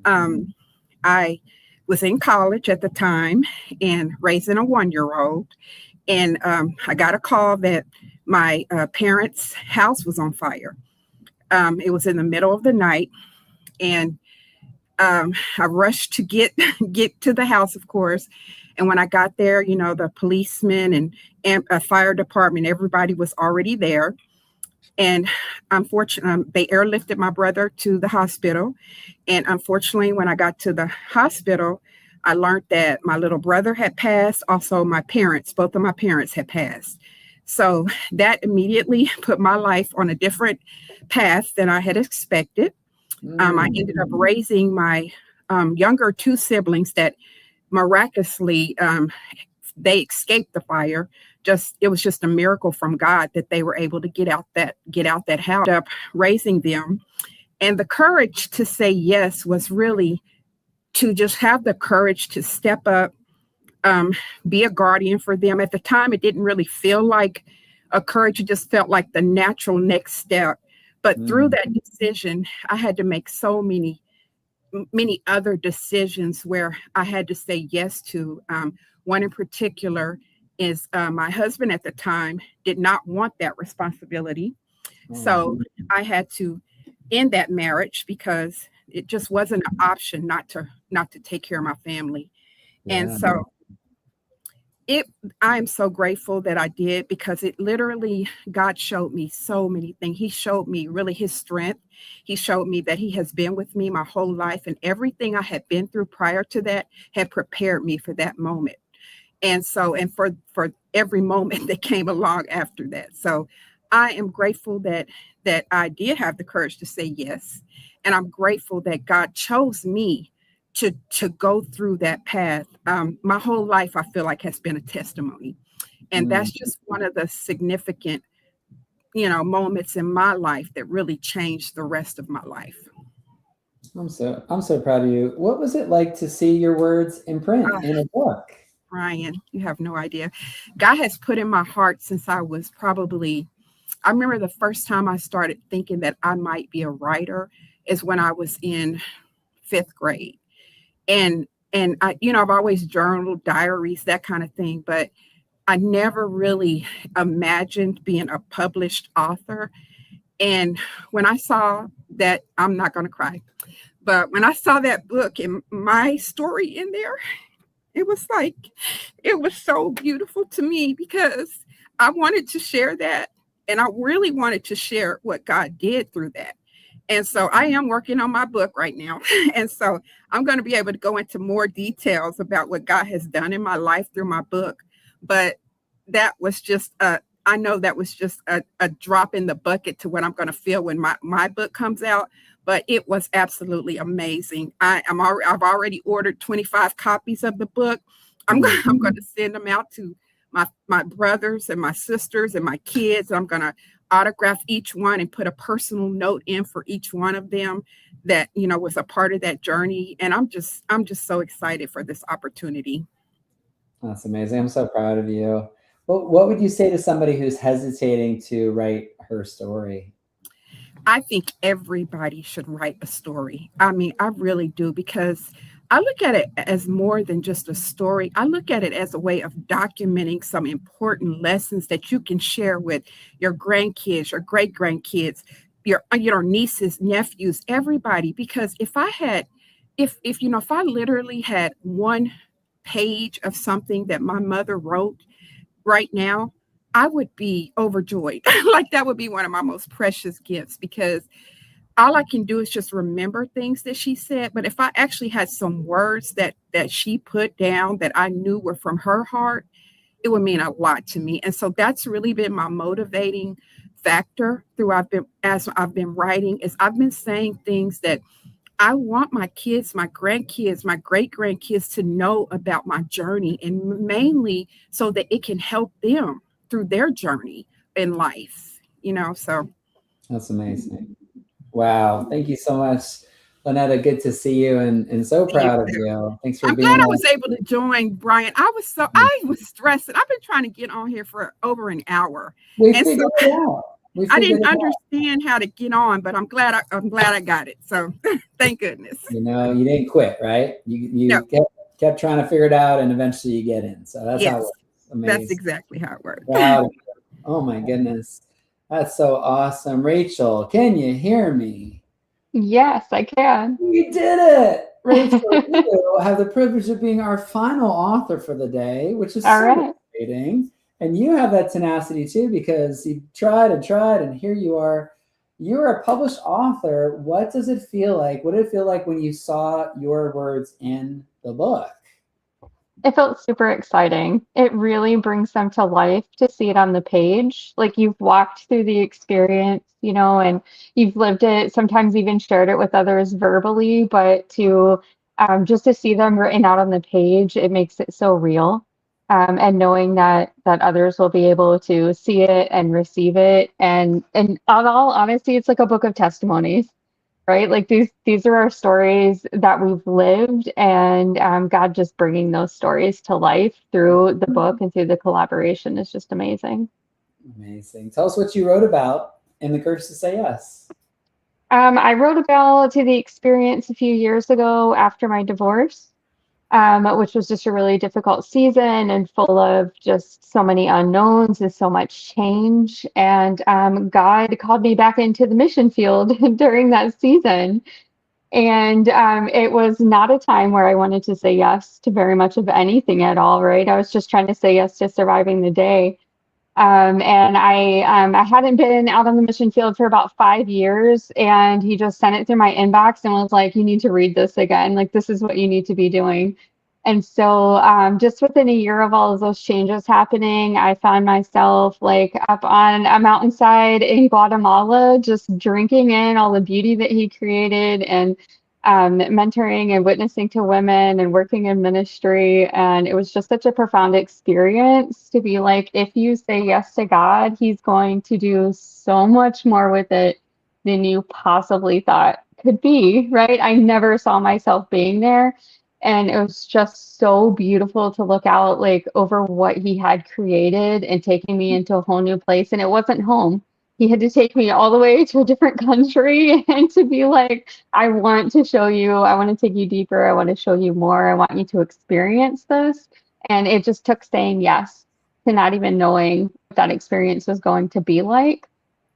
I was in college at the time and raising a 1-year-old. And I got a call that my parents' house was on fire. It was in the middle of the night. And I rushed to get to the house, of course. And when I got there, you know, the policemen and fire department, everybody was already there. And unfortunately, they airlifted my brother to the hospital. And unfortunately, when I got to the hospital, I learned that my little brother had passed. Also, both of my parents had passed. So that immediately put my life on a different path than I had expected. I ended up raising my younger 2 siblings that miraculously, they escaped the fire. It was just a miracle from God that they were able to get out that house. Up raising them, and the courage to say yes was really to just have the courage to step up, be a guardian for them. At the time, it didn't really feel like a courage; it just felt like the natural next step. But through that decision, I had to make so many other decisions where I had to say yes to. One in particular is my husband at the time did not want that responsibility. So I had to end that marriage because it just wasn't an option not to take care of my family. Yeah. And so I'm so grateful that I did, because it literally, God showed me so many things. He showed me really his strength. He showed me that he has been with me my whole life, and everything I had been through prior to that had prepared me for that moment. And so, and for every moment that came along after that. So I am grateful that I did have the courage to say yes. And I'm grateful that God chose me to go through that path. My whole life, I feel like, has been a testimony. And that's just one of the significant, moments in my life that really changed the rest of my life. I'm so proud of you. What was it like to see your words in print in a book? Brian, you have no idea. God has put in my heart since I was I remember the first time I started thinking that I might be a writer is when I was in 5th grade. And I, I've always journaled, diaries, that kind of thing, but I never really imagined being a published author. And when I saw that, I'm not going to cry, but when I saw that book and my story in there, it was so beautiful to me, because I wanted to share that. And I really wanted to share what God did through that. And so I am working on my book right now. And so I'm going to be able to go into more details about what God has done in my life through my book. But that was just I know that was just a drop in the bucket to what I'm going to feel when my book comes out. But it was absolutely amazing. I've already ordered 25 copies of the book. I'm going to send them out to my brothers and my sisters and my kids. I'm going to autograph each one and put a personal note in for each one of them that, was a part of that journey. And I'm just so excited for this opportunity. That's amazing. I'm so proud of you. Well, what would you say to somebody who's hesitating to write her story? I think everybody should write a story. I mean, I really do, because I look at it as more than just a story. I look at it as a way of documenting some important lessons that you can share with your grandkids, your great grandkids, your nieces, nephews, everybody. Because if I literally had one page of something that my mother wrote right now, I would be overjoyed. Like, that would be one of my most precious gifts, because all I can do is just remember things that she said. But if I actually had some words that she put down that I knew were from her heart, it would mean a lot to me. And so that's really been my motivating factor as I've been writing is I've been saying things that I want my kids, my grandkids, my great grandkids to know about my journey, and mainly so that it can help them through their journey in life, so. That's amazing. Wow. Thank you so much, Lynetta. Good to see you and so proud of you. Thanks for I'm being glad I on. was able to join, Brian. I was stressing. I've been trying to get on here for over an hour. We figured it out. I didn't understand how to get on, but I'm glad I got it. So thank goodness. You didn't quit, right? You kept trying to figure it out, and eventually you get in. So that's how it works. Amazing. That's exactly how it works. Wow. Oh my goodness. That's so awesome. Rachel, can you hear me? Yes, I can. You did it. Rachel, you have the privilege of being our final author for the day, which is so exciting. And you have that tenacity too, because you tried, and here you are. You're a published author. What does it feel like? What did it feel like when you saw your words in the book? It felt super exciting. It really brings them to life to see it on the page. Like you've walked through the experience, and you've lived it, sometimes even shared it with others verbally, but just to see them written out on the page, it makes it so real. And knowing that others will be able to see it and receive it. And in all honesty, it's like a book of testimonies. Right? Like these are our stories that we've lived, and God just bringing those stories to life through the book and through the collaboration is just amazing. Amazing. Tell us what you wrote about in The Courage to Say Yes. I wrote about the experience a few years ago after my divorce, which was just a really difficult season and full of just so many unknowns and so much change. And God called me back into the mission field during that season. And it was not a time where I wanted to say yes to very much of anything at all, right? I was just trying to say yes to surviving the day. And I hadn't been out on the mission field for about 5 years, and he just sent it through my inbox and was like, you need to read this again. Like, this is what you need to be doing. And so just within a year of all of those changes happening, I found myself like up on a mountainside in Guatemala, just drinking in all the beauty that he created, and mentoring and witnessing to women and working in ministry. And it was just such a profound experience to be like, if you say yes to God, he's going to do so much more with it than you possibly thought could be, right? I never saw myself being there. And it was just so beautiful to look out like over what he had created and taking me into a whole new place. And it wasn't home. He had to take me all the way to a different country and to be like, I want to show you, I want to take you deeper. I want to show you more. I want you to experience this. And it just took saying yes to not even knowing what that experience was going to be like.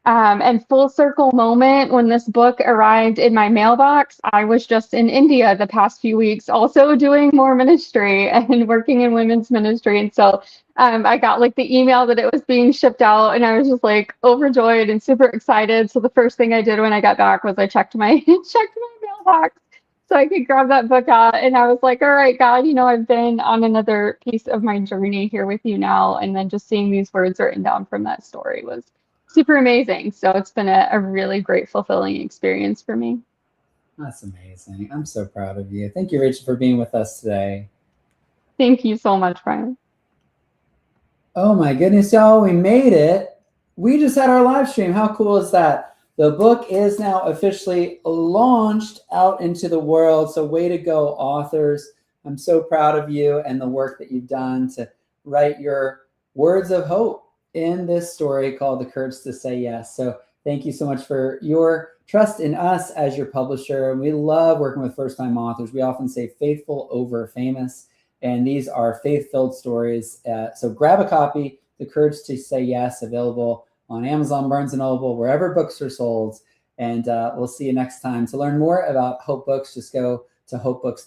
And full circle moment when this book arrived in my mailbox, I was just in India the past few weeks, also doing more ministry and working in women's ministry. And so I got like the email that it was being shipped out, and I was just like overjoyed and super excited. So the first thing I did when I got back was I checked my mailbox so I could grab that book out. And I was like, all right, God, I've been on another piece of my journey here with you now. And then just seeing these words written down from that story was super amazing. So it's been a really great, fulfilling experience for me. That's amazing. I'm so proud of you. Thank you, Rachel, for being with us today. Thank you so much, Brian. Oh my goodness, y'all, we made it. We just had our live stream. How cool is that? The book is now officially launched out into the world. So way to go, authors. I'm so proud of you and the work that you've done to write your words of hope in this story called The Courage to Say Yes. So thank you so much for your trust in us as your publisher. And we love working with first-time authors. We often say faithful over famous, and these are faith-filled stories. So grab a copy, The Courage to Say Yes, available on Amazon, Barnes & Noble, wherever books are sold. And we'll see you next time. To learn more about Hope Books, just go to hopebooks.com.